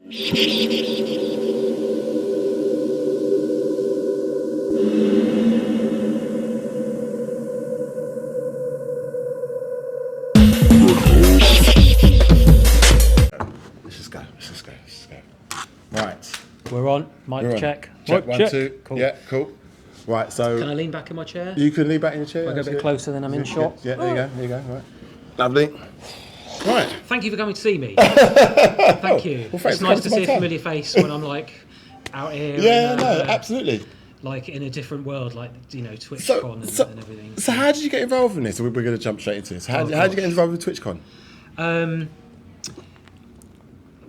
Right. We're on. Mic check. Check, Mic 1, 2. Cool. Yeah, cool. Right, so... Can I lean back in my chair? You can lean back in your chair. I'll go a bit closer, then I'm in shot. Yeah, there you go. Right. Lovely. Right. Thank you for coming to see me. Thank you. Well, it's nice to see a familiar face when I'm like out here. Yeah, no, absolutely. Like in a different world, like, you know, TwitchCon and everything. So how did you get involved in this? We're going to jump straight into this. How did you get involved with TwitchCon?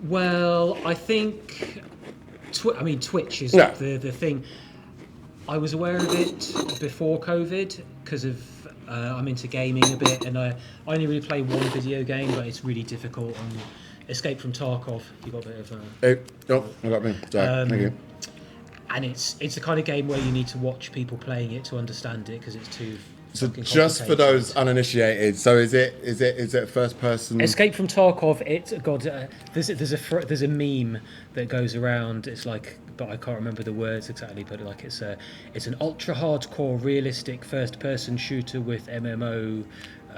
Well, I think... Twitch is the thing. I was aware of it before COVID because of I'm into gaming a bit, and I only really play one video game, but it's really difficult. Escape from Tarkov. You got a bit of I got me. Sorry, thank you. And it's the kind of game where you need to watch people playing it to understand it because it's too. So just for those uninitiated, so is it first person? Escape from Tarkov. There's a meme that goes around. It's like, but I can't remember the words exactly. But like it's an ultra hardcore realistic first person shooter with MMO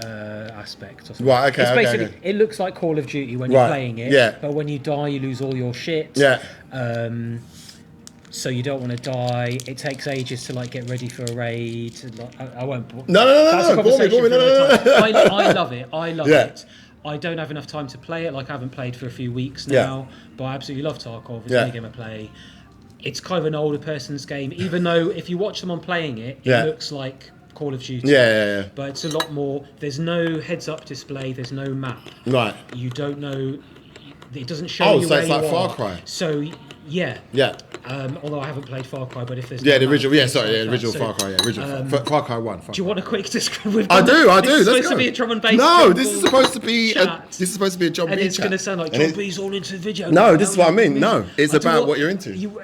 aspect. Or something. Right. Okay. It's basically okay. It looks like Call of Duty when you're playing it. Yeah. But when you die, you lose all your shit. Yeah. So you don't want to die. It takes ages to like get ready for a raid. I won't. No. I love it. I love it. I don't have enough time to play it. Like I haven't played for a few weeks now, but I absolutely love Tarkov. It's the only game I play. It's kind of an older person's game, even though if you watch someone playing it, it looks like Call of Duty. Yeah. But it's a lot more. There's no heads-up display. There's no map. Right. You don't know. It doesn't show you so where it's you like are. Far Cry. So yeah. Although I haven't played Far Cry, but if there's the original, Far Cry, Far Cry 1. Do you want a quick description? I do. This is supposed to be a drum and bass. No, this is supposed to be a JohnB and it's chat. going to sound like JohnB's all into video. No, this is what I mean. No, it's about what you're into.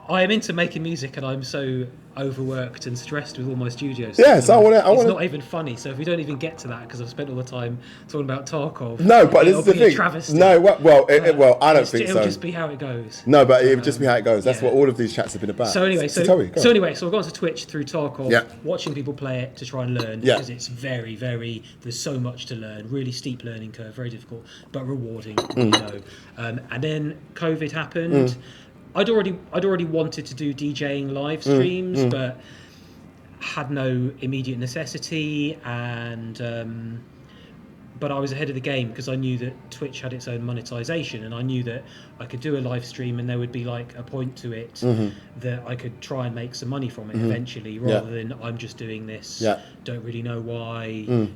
I am into making music, and I'm so overworked and stressed with all my studios. Yeah, so I want to. It's not even funny. So if we don't even get to that, because I've spent all the time talking about Tarkov. No, but this is the thing. Travesty. No, I don't think so. It'll just be how it goes. No, but it would just be how it goes. That's what all of these chats have been about. So anyway, so I've gone to Twitch through Tarkov, watching people play it to try and learn because it's very, very. There's so much to learn. Really steep learning curve, very difficult, but rewarding. You know, and then COVID happened. I'd already wanted to do DJing live streams, but had no immediate necessity, and but I was ahead of the game because I knew that Twitch had its own monetization, and I knew that I could do a live stream and there would be like a point to it that I could try and make some money from it eventually, rather than I'm just doing this, don't really know why,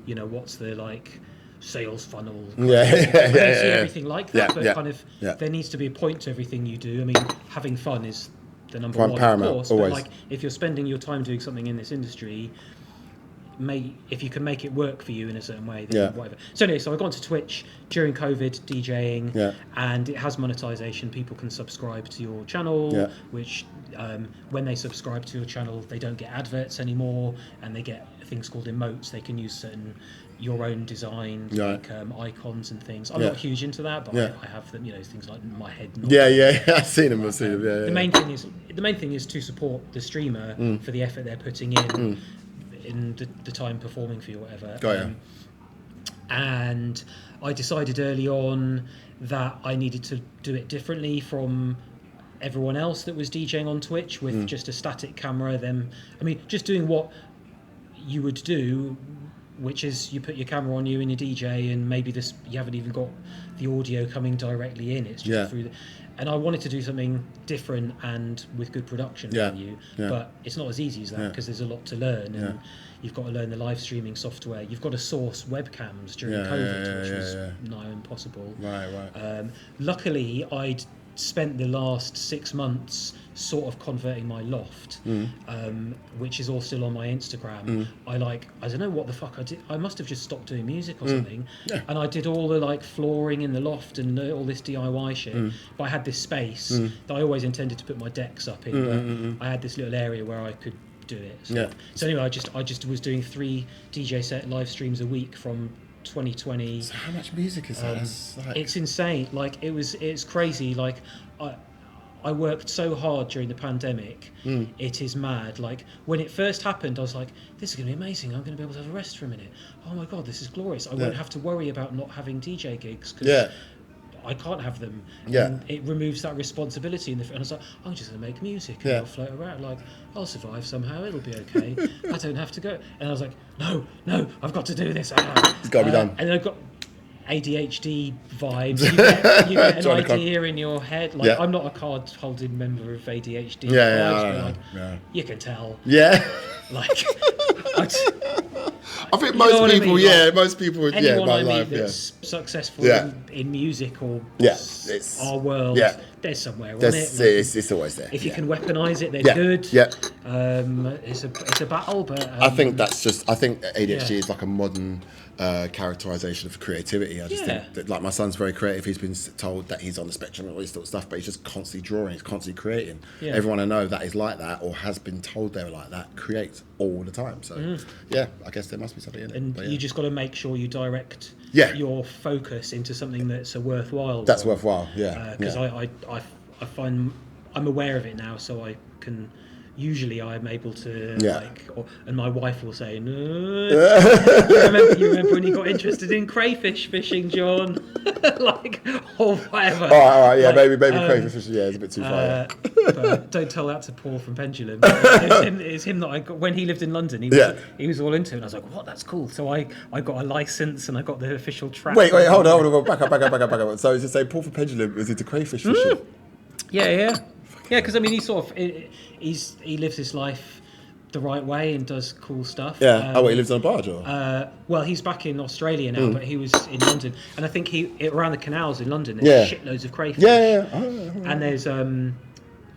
you know, what's the like sales funnel. I don't see everything like that, but kind of there needs to be a point to everything you do. I mean, having fun is the number one, paramount, of course, always. but like if you're spending your time doing something in this industry, if you can make it work for you in a certain way, then whatever. So anyway, so I got onto Twitch during COVID, DJing, and it has monetization. People can subscribe to your channel, which when they subscribe to your channel, they don't get adverts anymore, and they get things called emotes. They can use certain your own design like icons and things. I'm not huge into that, but I have them. You know, things like my head. I've seen them. The main thing is to support the streamer for the effort they're putting in the time performing for you, or whatever. And I decided early on that I needed to do it differently from everyone else that was DJing on Twitch with just a static camera. Just doing what you would do, which is you put your camera on you and your DJ, and maybe you haven't even got the audio coming directly in. It's just through and I wanted to do something different and with good production value, but it's not as easy as that because there's a lot to learn, and you've got to learn the live streaming software. You've got to source webcams during COVID, which was nigh impossible. Luckily, I'd spent the last 6 months sort of converting my loft, which is all still on my Instagram. I don't know what the fuck I did. I must have just stopped doing music or something, and I did all the like flooring in the loft and all this DIY shit. But I had this space that I always intended to put my decks up in, but I had this little area where I could do it. So anyway, I just was doing 3 DJ set live streams a week from 2020. So how much music is that? It's insane. Like it's crazy. Like I worked so hard during the pandemic. It is mad. Like when it first happened, I was like, this is going to be amazing. I'm going to be able to have a rest for a minute. Oh my God, this is glorious. I won't have to worry about not having DJ gigs because I can't have them. Yeah. And it removes that responsibility. And I was like, I'm just going to make music and I'll float around. Like, I'll survive somehow. It'll be okay. I don't have to go. And I was like, no, I've got to do this. It's got to be done. And I've got ADHD vibes. You get an idea in your head. Like I'm not a card-holding member of ADHD. You can tell. Yeah. Like, I think most people, most people, anyone my I life, meet that's successful in music or our world, there's somewhere on it. It's always there. If you can weaponise it, they're good. Yeah. It's a battle, but I think ADHD is like a modern characterization of creativity. I just think that, like, my son's very creative. He's been told that he's on the spectrum and all this sort of stuff, but he's just constantly drawing, he's constantly creating. Everyone I know that is like that or has been told they're like that creates all the time. So I guess there must be something in it. And you just got to make sure you direct your focus into something that's a worthwhile. That's worthwhile. Because I find I'm aware of it now, so I can. Usually I'm able to and my wife will say, no. you remember when you got interested in crayfish fishing, John? Or whatever. All right, maybe crayfish fishing, is a bit too far. But don't tell that to Paul from Pendulum. It's him that I got when he lived in London. He was all into it, and I was like, what? That's cool. So I got a license and I got the official trap. Wait, hold on, back up. So it's just saying Paul from Pendulum was into crayfish fishing. Yeah, because I mean, he lives his life the right way and does cool stuff. He lives on a barge, or? Well, he's back in Australia now, but he was in London, and I think around the canals in London, there's shitloads of crayfish. And there's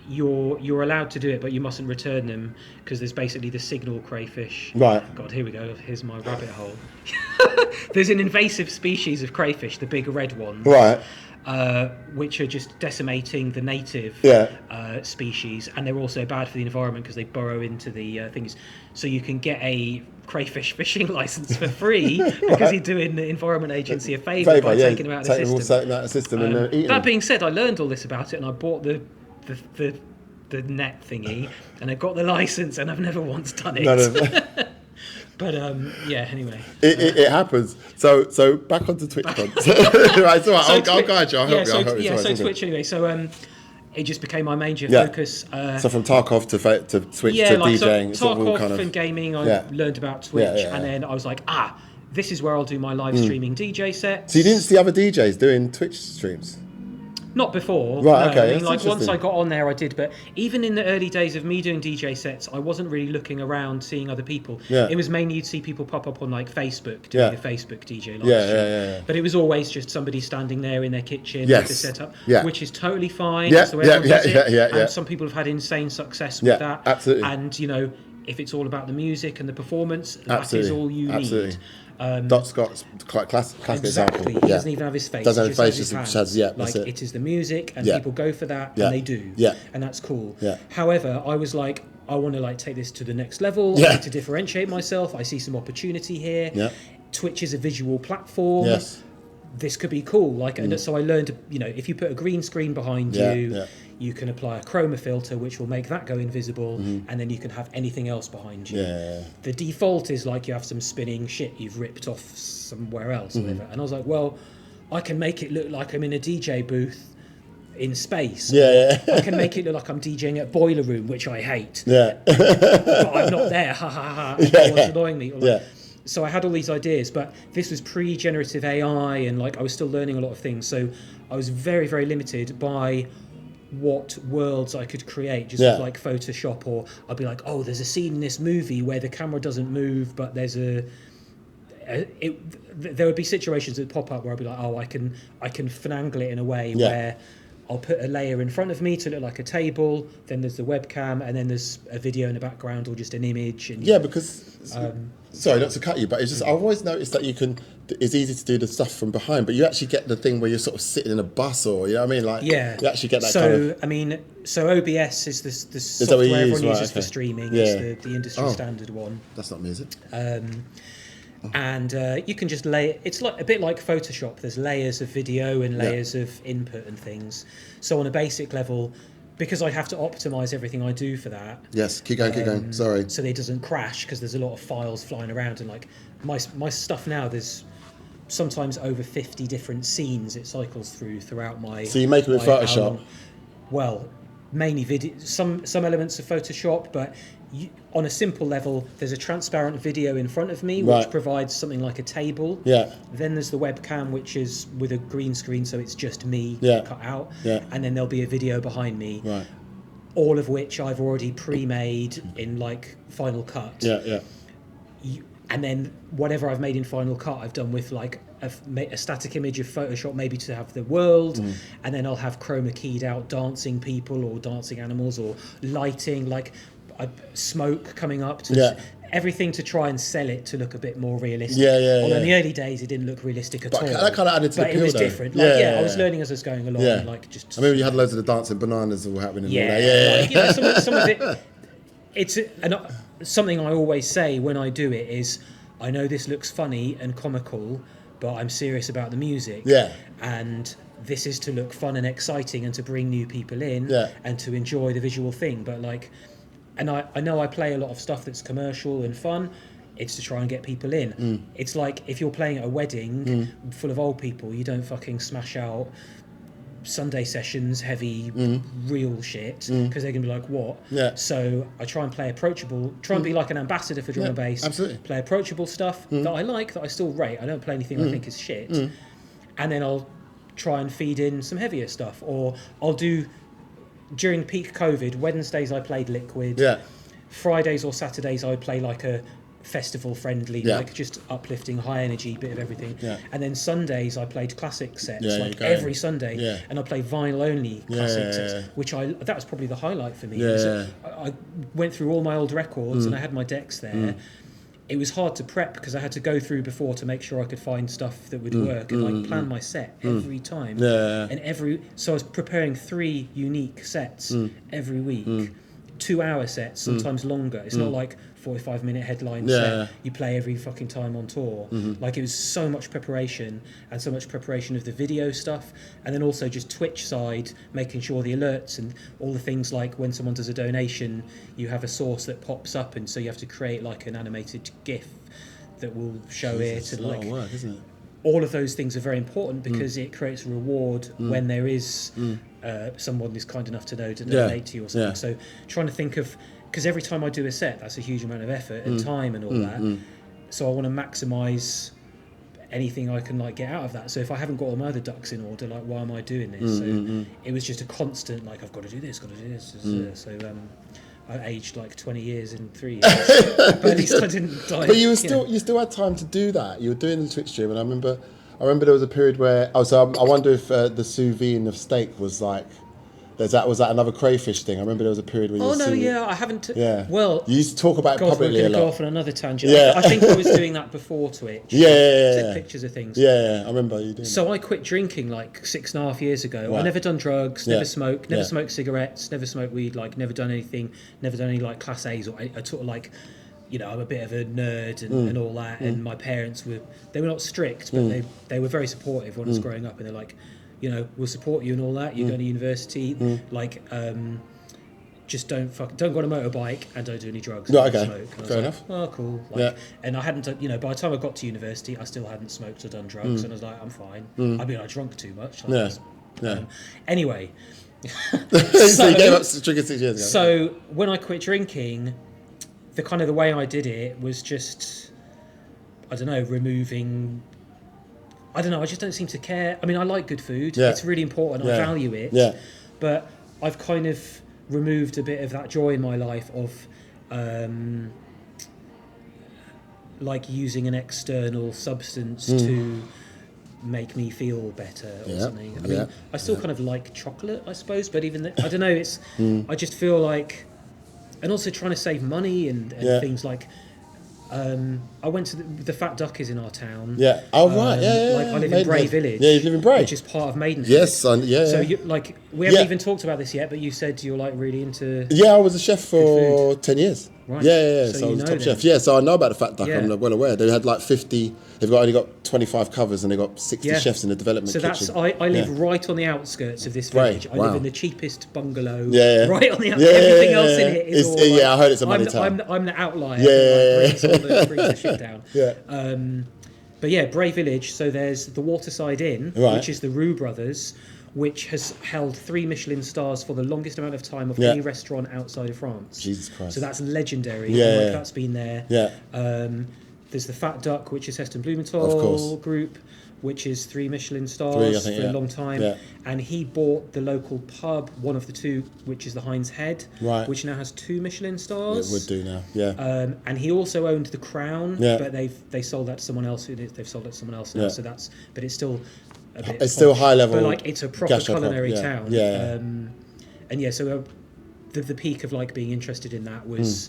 you're allowed to do it, but you mustn't return them because there's basically the signal crayfish. Right. God, here we go. Here's my rabbit hole. There's an invasive species of crayfish, the big red ones. Right. Which are just decimating the native species, and they're also bad for the environment because they burrow into the things. So you can get a crayfish fishing license for free because you're doing the Environment Agency a favour by taking them out of the system. And eating that being said, I learned all this about it, and I bought the net thingy, and I got the license, and I've never once done it. But anyway, it happens. So back onto Twitch. Right, so I'll guide you. I'll help you. So Twitch anyway. So it just became my major focus. So from Tarkov to Twitch to DJing, so Tarkov and gaming. I learned about Twitch, and then I was like, this is where I'll do my live streaming DJ sets. So you didn't see other DJs doing Twitch streams? Not before. Right, okay. I mean, once I got on there, I did. But even in the early days of me doing DJ sets, I wasn't really looking around, seeing other people. Yeah. It was mainly you'd see people pop up on Facebook doing the Facebook DJ live stream. Yeah. But it was always just somebody standing there in their kitchen with the setup, which is totally fine. Yeah, That's the way everyone does it. And some people have had insane success with that. Absolutely. And, if it's all about the music and the performance, that is all you need. Dot Scott's quite classic example. He doesn't even have his face. Doesn't have his face, just has like it is the music, and people go for that, and they do. And that's cool. However, I was like, I want to take this to the next level. I need to differentiate myself. I see some opportunity here. Twitch is a visual platform. This could be cool. And so I learned, if you put a green screen behind you, you can apply a chroma filter, which will make that go invisible, and then you can have anything else behind you. The default is you have some spinning shit you've ripped off somewhere else, or whatever. And I was like, well, I can make it look like I'm in a DJ booth in space. I can make it look like I'm DJing at Boiler Room, which I hate. But I'm not there. Ha ha ha. What's annoying me? So I had all these ideas, but this was pre-generative AI, and I was still learning a lot of things. So I was very, very limited by what worlds I could create, just with Photoshop, or I'd be like, oh, there's a scene in this movie where the camera doesn't move, but there's there would be situations that pop up where I'd be like, oh, I can finagle it in a way where I'll put a layer in front of me to look like a table, then there's the webcam, and then there's a video in the background or just an image. And because sorry, not to cut you, but it's just I've always noticed that it's easy to do the stuff from behind, but you actually get the thing where you're sort of sitting in a bus, or you actually get that kind of. So OBS is the software everyone uses for streaming. It's the industry standard one. That's not music. And you can just it's like a bit like Photoshop. There's layers of video and layers of input and things. So on a basic level, because I have to optimize everything I do for that. Yes, keep going. Sorry. So that it doesn't crash, because there's a lot of files flying around, and like my stuff now, there's sometimes over 50 different scenes it cycles throughout my. So you make it with Photoshop? Album. Well, mainly video. Some elements of Photoshop, but. On a simple level, there's a transparent video in front of me, which provides something like a table. Yeah. Then there's the webcam, which is with a green screen, so it's just me cut out. Yeah. And then there'll be a video behind me. Right. All of which I've already pre-made in like Final Cut. Yeah. And then whatever I've made in Final Cut, I've done with like a static image of Photoshop, maybe to have the world, and then I'll have chroma keyed out dancing people or dancing animals or lighting, like smoke coming up to everything to try and sell it to look a bit more realistic. Although in the early days it didn't look realistic at all. That kind of added to the appeal, it was though. different. I was learning as I was going along. Yeah. And like just. I remember you had loads of the dancing bananas all happening. Like, you know, some of it. It's something I always say when I do it is, I know this looks funny and comical, but I'm serious about the music. Yeah. And this is to look fun and exciting and to bring new people in and to enjoy the visual thing. But like. And I know I play a lot of stuff that's commercial and fun. It's to try and get people in. It's like if you're playing at a wedding full of old people, you don't fucking smash out Sunday sessions, heavy, real shit, because they're going to be like, what? Yeah. So I try and play approachable, try and be like an ambassador for drum and bass. Absolutely. Play approachable stuff that I like, that I still rate. I don't play anything I think is shit. And then I'll try and feed in some heavier stuff. Or I'll do... During peak COVID, Wednesdays I played Liquid. Yeah. Fridays or Saturdays I would play like a festival friendly, like just uplifting, high energy bit of everything. Yeah. And then Sundays I played classic sets, like every Sunday. Yeah. And I played vinyl only classic sets, which that was probably the highlight for me. Yeah. I went through all my old records and I had my decks there. It was hard to prep because I had to go through before to make sure I could find stuff that would work and like plan my set every time. And so I was preparing 3 unique sets every week, 2-hour sets, sometimes longer. It's not like 45-minute headline set you play every fucking time on tour. Like it was so much preparation, and so much preparation of the video stuff, and then also just Twitch side, making sure the alerts and all the things, like when someone does a donation, you have a source that pops up, and so you have to create like an animated GIF that will show it, and like, a lot of work, isn't it? All of those things are very important because it creates a reward when there is someone who's kind enough to know to donate to you or something. So trying to think of, because every time I do a set, that's a huge amount of effort and time and all that. So I want to maximise anything I can like get out of that. So if I haven't got all my other ducks in order, like, why am I doing this? So it was just a constant, like, I've got to do this, So I aged like 20 years in 3 years, but at least I didn't die. But you still had time to do that. You were doing the Twitch stream, and I remember there was a period where I wonder if the sous vide of steak was like. Was that another crayfish thing? I remember there was a period where you I haven't. Well, you used to talk about it publicly a lot. Go off on another tangent. Yeah. I think I was doing that before Twitch. Yeah. Pictures of things. Yeah, I remember you doing. So I quit drinking like 6.5 years ago. Right. I never done drugs, never smoked, never smoked cigarettes, never smoked weed, like never done anything, never done any like class A's, or I sort of like, you know, I'm a bit of a nerd and all that. And my parents were not strict, but they were very supportive when I was growing up, and they're like, you know, we'll support you and all that. You're going to university, like, just don't go on a motorbike and don't do any drugs. Right, okay, smoke. fair enough. Oh, cool. Like, and I hadn't, you know, by the time I got to university, I still hadn't smoked or done drugs, and I was like, I'm fine. I mean, I drunk too much. Anyway. So you gave up drinking 6 years ago. So when I quit drinking, the way I did it was just, I don't know, removing. I don't know, I just don't seem to care. I mean, I like good food. Yeah. It's really important. I value it. Yeah. But I've kind of removed a bit of that joy in my life of like using an external substance to make me feel better or something. I mean, I still kind of like chocolate, I suppose, but even I don't know, it's I just feel like, and also trying to save money and things like, I went to the Fat Duck is in our town. Yeah. Oh right. Like I live in Bray Village. Yeah, you live in Bray, which is part of Maidenhead. Yes, son. Yeah. So you, like, we haven't even talked about this yet, but you said you're like really into. Yeah, I was a chef for 10 years. Right. Yeah. So So I you was know top them. chef. Yeah, so I know about the Fat Duck. Yeah. I'm well aware. They had like 50. They've only got 25 covers, and they've got 60 chefs in the development so kitchen. So I live right on the outskirts of this Right, village. I wow. live in the cheapest bungalow. Yeah. Right on the everything else in it is It's, all like, yeah, I heard it's a money town. I'm the outlier. Yeah. That brings the shit down. Yeah. But yeah, Bray Village. So there's the Waterside Inn, which is the Roux Brothers, which has held 3 Michelin stars for the longest amount of time of any restaurant outside of France. Jesus Christ. So that's legendary. Yeah. That's been there. Yeah. There's the Fat Duck, which is Heston Of Blumenthal course. Group, which is 3 Michelin I stars think, for a long time. Yeah. And he bought the local pub, one of the 2, which is the Heinz Head, which now has 2 Michelin stars. It would do now, yeah. And he also owned the Crown, but they sold that to someone else. They've sold it to someone else now. So but it's still a bit. It's still high level. But like it's a proper culinary town. Yeah. And yeah, so the peak of like being interested in that was.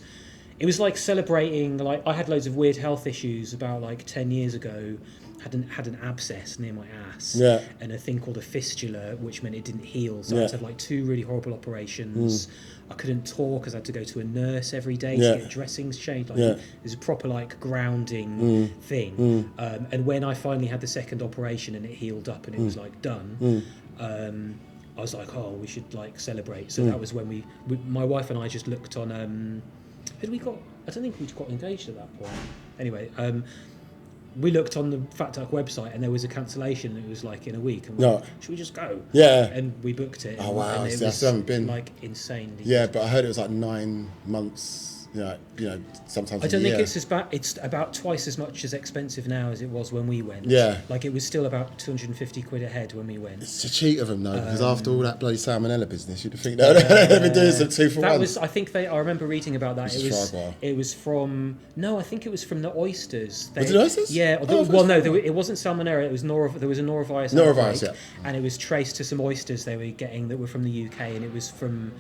It was like celebrating, like I had loads of weird health issues about like 10 years ago. Had an abscess near my ass and a thing called a fistula, which meant it didn't heal. So I had to have like 2 really horrible operations. I couldn't talk because I had to go to a nurse every day to get dressings changed. Like it was a proper like grounding thing. And when I finally had the second operation and it healed up and it was like done, I was like, oh, we should like celebrate. So that was when we my wife and I just looked on. Had we got? I don't think we'd got engaged at that point. Anyway, we looked on the Fat Duck website and there was a cancellation. It was like in a week, and we went, should we just go? Yeah. And we booked it. Oh wow! And See, I still haven't been. Like insanely. Yeah, but I heard it was like 9 months. You know, sometimes. I don't think it's about twice as much as expensive now as it was when we went. Yeah. Like it was still about 250 quid a head when we went. It's a cheat of them though, because after all that bloody salmonella business, you'd think they'd been doing some 2 for 1. I think I remember reading about that. It was from I think it was from the oysters. Was it oysters? Yeah. It wasn't salmonella. It was there was a norovirus. Norovirus, yeah. And it was traced to some oysters they were getting that were from the UK, and it was from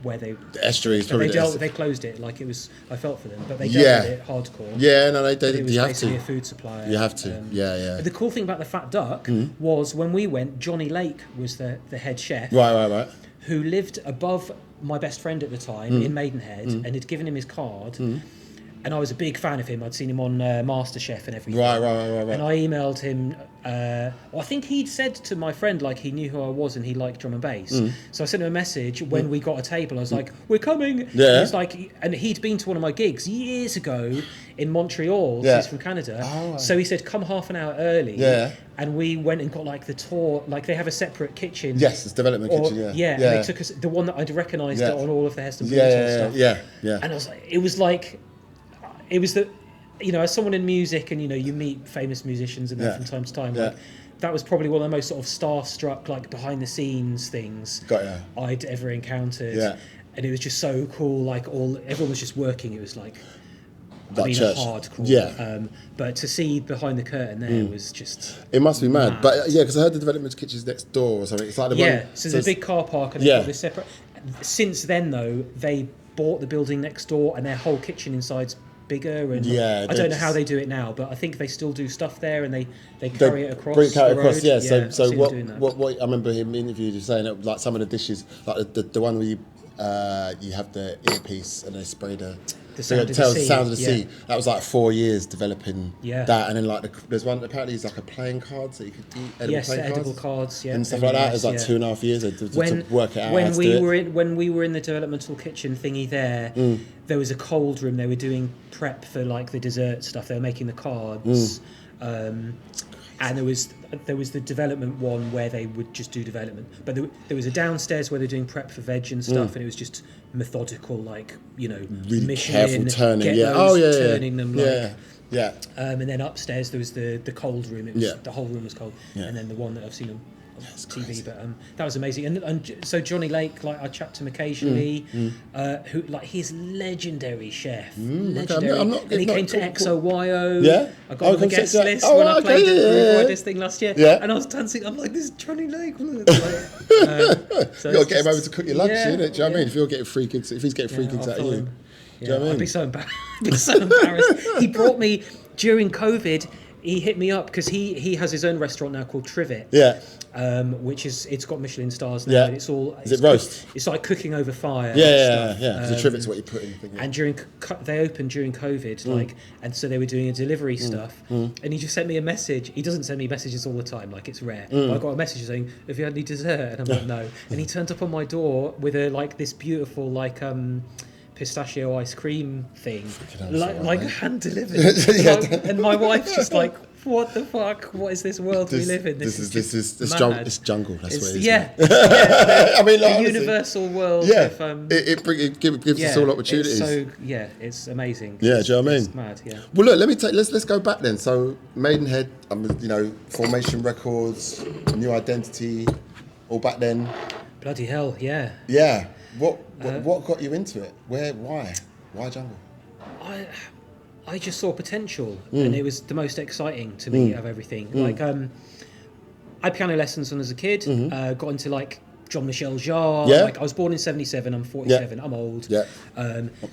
where the estuaries. They closed it. Like it was. I felt for them, but they dealt with it hardcore. Yeah, no, they it was you have basically to. a food supplier. You have to. Yeah. But the cool thing about the Fat Duck was when we went, Johnny Lake was the head chef. Right. Who lived above my best friend at the time in Maidenhead and had given him his card. And I was a big fan of him. I'd seen him on MasterChef and everything. Right. And I emailed him. I think he'd said to my friend, like, he knew who I was and he liked drum and bass. So I sent him a message when we got a table. I was like, we're coming. Yeah. And, like, and he'd been to one of my gigs years ago in Montreal. Yeah. He's from Canada. Oh, right. So he said, come half an hour early. Yeah. And we went and got like the tour. Like they have a separate kitchen. Yes, it's development kitchen. Yeah. And they took us the one that I'd recognised on all of the Heston Blumenthal stuff. Yeah. And I was like, it was the, as someone in music and, you meet famous musicians and that from time to time, like, that was probably one of the most sort of starstruck, like behind the scenes things I'd ever encountered. Yeah. And it was just so cool. Like everyone was just working. It was like, church. Hardcore. Yeah. But to see behind the curtain there was just. It must be mad. But because I heard the development kitchen's next door or something. It's like so there's a big car park and they've got this separate. Since then though, they bought the building next door and their whole kitchen inside's bigger, and I don't know how they do it now, but I think they still do stuff there and they carry it across. Yeah. So what I remember him interviewed you saying that, like some of the dishes, like the one where you have the earpiece and they spray the sound of the sea. That was like 4 years developing that, and then like there's one apparently it's like a playing cards that you could eat. Edible cards, and stuff like that. It was like 2.5 years to work it out. When we were in the developmental kitchen thingy there was a cold room. They were doing prep for like the dessert stuff. They were making the cards. And there was the development one where they would just do development, but there was a downstairs where they're doing prep for veg and stuff, and it was just methodical, like really Michelin, careful turning, turning them, like, and then upstairs there was the cold room. It was the whole room was cold, and then the one that I've seen on TV, crazy. But that was amazing. And so Johnny Lake, like I chat to him occasionally, who like he's legendary chef, legendary. And he came to XOYO. Yeah, I got on the guest list when I played the Riders thing last year. Yeah, and I was dancing. I'm like, this is Johnny Lake. So you got to get him over to cook your lunch, innit? Do you know what I mean? If you're getting free gigs, if he's getting free gigs out of you, do you know what I mean? I'd be so embarrassed. He brought me during COVID. he hit me up because he has his own restaurant now called Trivet. Yeah. Which it's got Michelin stars now. Yeah. It's all. Is it roast? It's like cooking over fire. Yeah. So Trivet's what you put in the thing. Yeah. And they opened during COVID, and so they were doing a delivery stuff. And he just sent me a message. He doesn't send me messages all the time, like it's rare. But I got a message saying, "Have you had any dessert?" And I'm like, "No." And he turned up on my door with this beautiful pistachio ice cream thing, hand delivered. And my wife's just like, what the fuck? What is this world we live in? This is it's jungle. That's what it is. Yeah. I mean, the universal world. Yeah. Of, it gives us all opportunities. It's amazing. Yeah, do you know what I mean? It's mad. Yeah. Well, look, let's go back then. So Maidenhead, Formation Records, new identity, all back then. Bloody hell, yeah. Yeah. What got you into it? Why jungle? I just saw potential, and it was the most exciting to me of everything. I had piano lessons when I was a kid. Got into Jean-Michel Jarre. Yeah. I was born in 77. I'm 47. Yeah. I'm old. Yeah.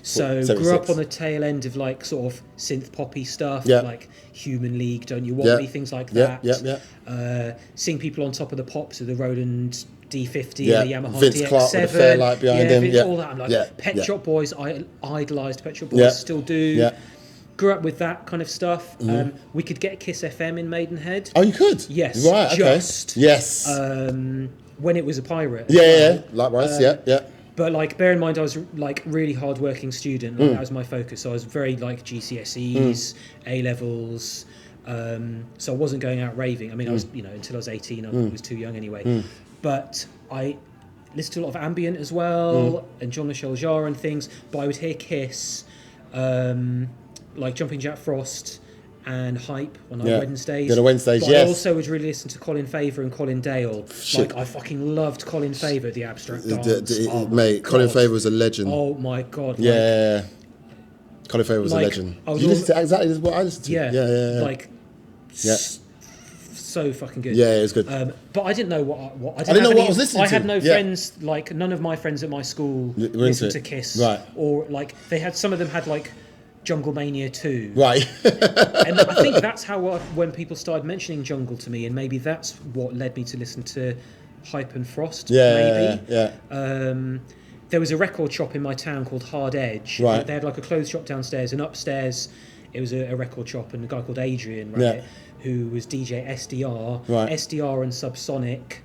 So 76. Grew up on the tail end of sort of synth poppy stuff. Yeah. Like Human League, Don't You Want Me, things like that. Yeah. Seeing people on top of the pops with the Roland D50 and the Yamaha Vince DX7. Clarke with the Fairlight behind him. All that. I'm Pet Shop Boys. I idolised Pet Shop Boys. Yeah. Still do. Yeah. Grew up with that kind of stuff. We could get Kiss FM in Maidenhead. Oh, you could? Yes. Right, just, okay. Yes. When it was a pirate. Yeah. Likewise, yeah. But bear in mind, I was really hard-working student. That was my focus. So I was very GCSEs, A levels. So I wasn't going out raving. I mean, I was until I was 18. I was too young anyway. But I listened to a lot of ambient as well, and Jean-Michel Jarre and things. But I would hear Kiss. Jumping Jack Frost and Hype on Wednesdays. The Wednesdays, but I also would really listen to Colin Favour and Colin Dale. Shit. I fucking loved Colin Favour, the abstract dance. Colin Favour was a legend. Oh my god. Yeah. Colin Favour was a legend. You listened to exactly what I listened to. Yeah. So fucking good. Yeah, it was good. But I didn't know what I didn't know what I was listening to. I had no friends, none of my friends at my school listened to Kiss. Right. Or they had, some of them had Jungle Mania 2. Right. And I think that's how when people started mentioning Jungle to me, and maybe that's what led me to listen to Hype and Frost. Maybe. Yeah. There was a record shop in my town called Hard Edge. Right. They had a clothes shop downstairs, and upstairs it was a record shop, and a guy called Adrian ran it, who was DJ SDR. Right. SDR and Subsonic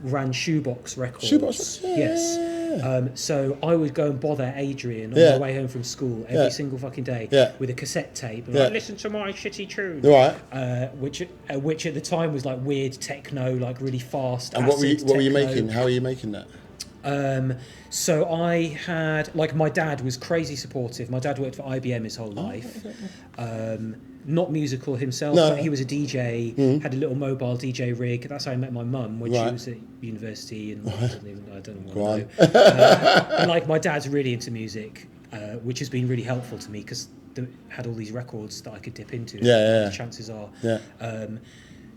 ran Shoebox Records. Shoebox? Yeah. Yes. So I would go and bother Adrian on my way home from school every single fucking day with a cassette tape and listen to my shitty tune. Right. Which at the time was weird techno, really fast. And what were you making? How were you making that? So I had my dad was crazy supportive. My dad worked for IBM his whole life. Not musical himself, but he was a DJ, had a little mobile DJ rig. That's how I met my mum when she was at university, and I don't know what to do. And my dad's really into music, which has been really helpful to me because they had all these records that I could dip into. Chances are.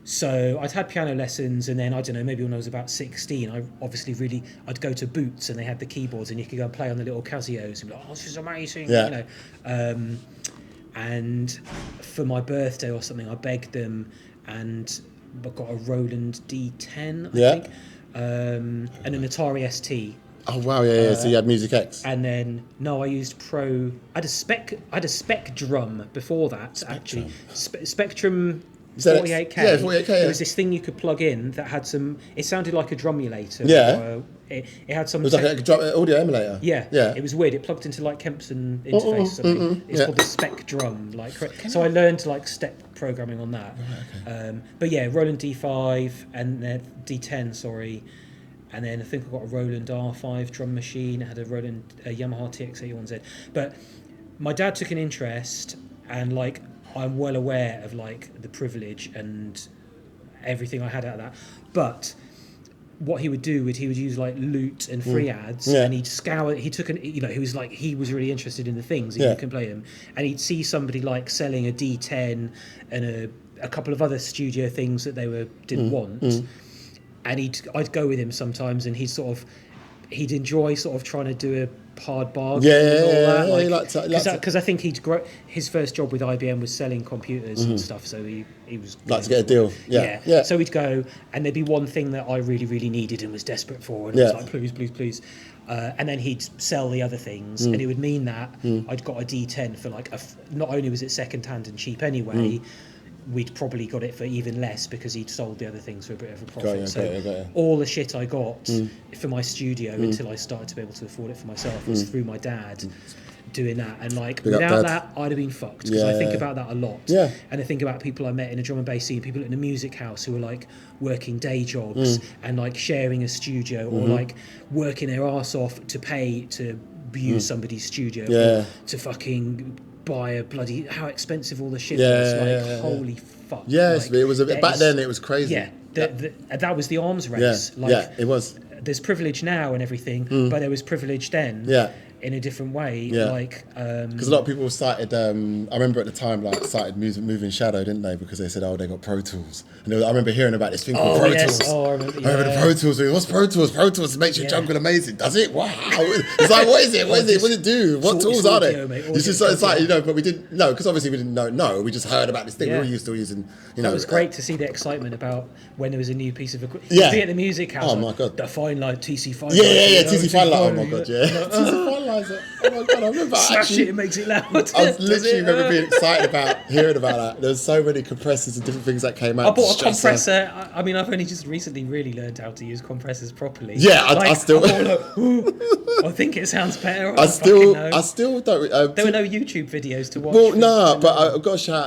So I'd had piano lessons, and then I don't know, maybe when I was about 16, I'd go to Boots, and they had the keyboards, and you could go and play on the little Casios, and be like, "Oh, this is amazing," And for my birthday or something, I begged them, and I got a Roland D10, I think, and an Atari ST. Oh wow, yeah. So you had Music X. And then I used Pro. I had a Spec Drum before that. Actually, Spectrum. 48K. Yeah, 48K. There was this thing you could plug in that had some. It sounded like a drumulator. Yeah. It had some. It was like an audio emulator. Yeah. It was weird. It plugged into Kempson interface or something. It's called the Spec Drum. So I learned step programming on that. Okay. But yeah, Roland D5 and D10. Sorry. And then I think I got a Roland R5 drum machine. It had a Yamaha TX81Z. But my dad took an interest, and I'm well aware of the privilege and everything I had out of that. But what he would do he would use Loot and free ads, and he'd scour. He took he was really interested in the things, and you can play them, and he'd see somebody selling a D10 and a couple of other studio things that they didn't want, and I'd go with him sometimes, and he'd sort of he'd enjoy sort of trying to do a hard bargain and all that. Because I think his first job with IBM was selling computers and stuff, so he was like to get a deal. Yeah. So he'd go, and there'd be one thing that I really, really needed and was desperate for, and I was like, please. And then he'd sell the other things, and it would mean that I'd got a D10 for like not only was it second hand and cheap anyway, we'd probably got it for even less because he'd sold the other things for a bit of a profit. All the shit I got for my studio until I started to be able to afford it for myself was through my dad doing that. And like without that, I'd have been fucked, because I think about that a lot. And I think about people I met in a drum and bass scene, people in a music house who were like working day jobs and like sharing a studio or like working their arse off to pay to use somebody's studio or to fucking buy a bloody, how expensive all the shit was. Holy fuck. Yes, like, it was back then it was crazy. That was the arms race. It was. There's privilege now and everything, but there was privilege then. In a different way, because a lot of people cited. I remember at the time, like cited Moving Shadow, didn't they? Because they said, "Oh, they got Pro Tools," and I remember hearing about this thing called Pro Tools. I remember the Pro Tools. What's Pro Tools? Pro Tools makes your jungle amazing, does it? Wow! It's like, what is it? What does it do? What tools are they? It's like but we didn't know, because obviously we didn't know. No, we just heard about this thing. We were still using. That was great to see the excitement about when there was a new piece of equipment. Yeah. Be at the music house. Oh my god. The Fine Line TC Fine. TC Fine Line. Oh my god. Yeah. TC Fine Line. Oh my god. I remember smash it, makes it loud. I was literally remember being excited about hearing about that. There was so many compressors and different things that came out. I bought a compressor. I mean, I've only just recently really learned how to use compressors properly. Yeah, I still. I think it sounds better. I still don't. There were no YouTube videos to watch. Well, no, but I've got to shout.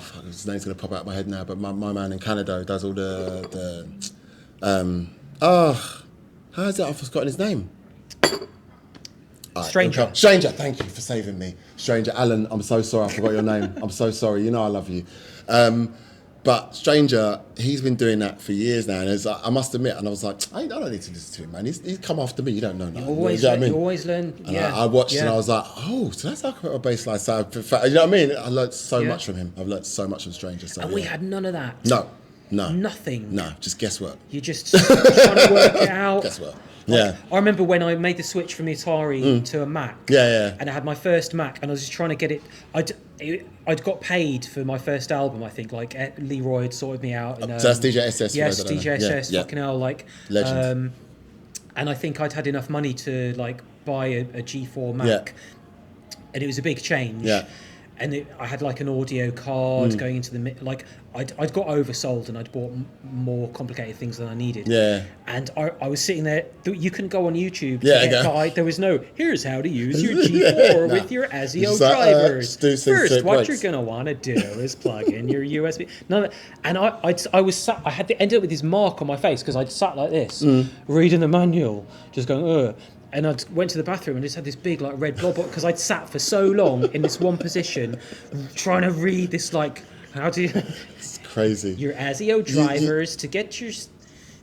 Fuck, his name's gonna pop out of my head now. But my man in Canada does all the. How is it? I've forgotten his name. Stranger, thank you for saving me. Stranger, Alan, I'm so sorry, I forgot your name. I'm so sorry, you know I love you. But Stranger, he's been doing that for years now, and I must admit, and I was like, I don't need to listen to him, man. He's come after me, you don't know nothing. You always learn. And I watched and I was like, so that's how I put a bass line. So, you know what I mean? I learned so much from him. I've learned so much from Stranger. So, and we had none of that. No. Nothing. No, just guesswork. You're just trying to work it out. Guesswork. I remember when I made the switch from the Atari to a Mac. And I had my first Mac, and I was just trying to get it. I'd got paid for my first album, I think. Like Leroy had sorted me out. And, so that's DJ SS. Yes, DJ SS. Fucking hell, like legend. And I think I'd had enough money to like buy a G4 Mac, and it was a big change. And I had like an audio card going into the like. I'd got oversold, and I'd bought more complicated things than I needed. And I was sitting there. You couldn't go on YouTube to get guide. There was no, here's how to use your G4 with your ASIO drivers. First, what you're going to want to do is plug in your USB. And I was sat, I had to end up with this mark on my face because I'd sat like this, reading the manual, just going, ugh. And I went to the bathroom and just had this big like red blob because I'd sat for so long in this one position trying to read this like, how do you... It's crazy. Your ASIO drivers to get your...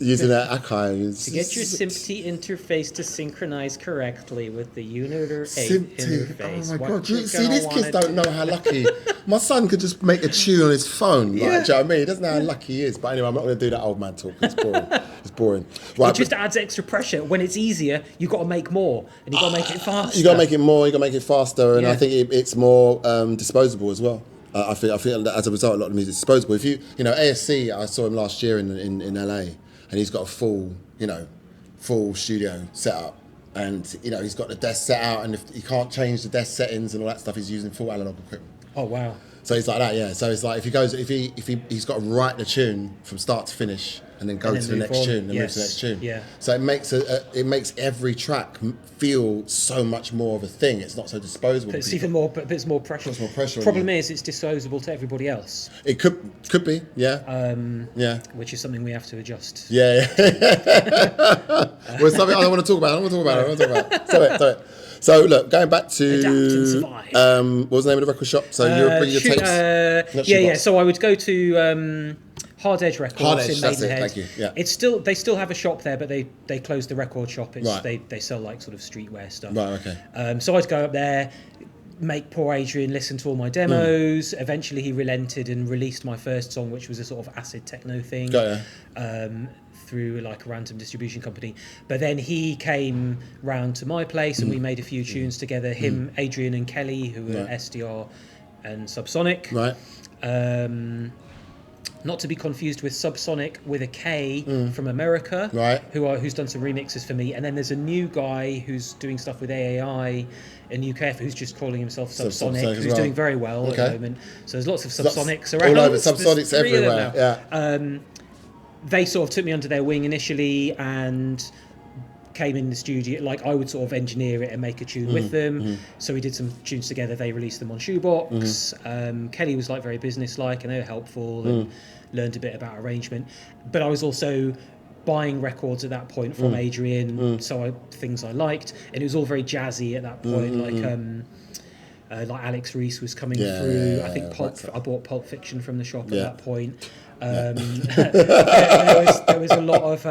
Using that Akai. To get your SMPTE interface to synchronize correctly with the Uniter 8 interface. Oh my god. See, these kids don't know how lucky... My son could just make a tune on his phone. Like, do you know what I mean? He doesn't know how lucky he is. But anyway, I'm not going to do that old man talk. It's boring. It's boring. Right, it just adds extra pressure. When it's easier, you've got to make more. And you've got to make it faster. You've got to make it more. You've got to make it faster. And I think it's more disposable as well. I feel that as a result, a lot of the music is disposable. If you know, ASC, I saw him last year in LA. And he's got a full studio set up, and he's got the desk set out, and if he can't change the desk settings and all that stuff, he's using full analog equipment. Oh wow! So he's like that, yeah. So it's like he's got to write the tune from start to finish, and then go to the next tune, and move to the next tune. Yeah. So it makes every track feel so much more of a thing. It's not so disposable. But it's even more, but there's more pressure. There's more pressure. Problem is, it's disposable to everybody else. It could be, yeah. Which is something we have to adjust. Yeah. Well, something I don't want to talk about. Sorry. So look, going back to what was the name of the record shop? So you were bringing your tapes. So I would go to Hard Edge Records in Maidenhead. Thank you. Yeah. They still have a shop there, but they closed the record shop. They sell like sort of streetwear stuff. Right. Okay. So I'd go up there, make poor Adrian listen to all my demos. Eventually he relented and released my first song, which was a sort of acid techno thing. Through like a random distribution company. But then he came round to my place and we made a few tunes together, him, Adrian and Kelly, who were SDR and Subsonic. Not to be confused with Subsonic with a K from America, who's done some remixes for me. And then there's a new guy who's doing stuff with AAI in UKF who's just calling himself Subsonic, who's doing very well at the moment. So there's lots of Subsonics around. All over, Subsonics everywhere. They sort of took me under their wing initially and came in the studio. Like, I would sort of engineer it and make a tune with them. So we did some tunes together. They released them on Shoebox. Kelly was like very business-like and they were helpful and learned a bit about arrangement. But I was also buying records at that point from Adrian, things I liked. And it was all very jazzy at that point. Like Alex Reese was coming through. I think I bought Pulp Fiction from the shop at that point. There was a lot of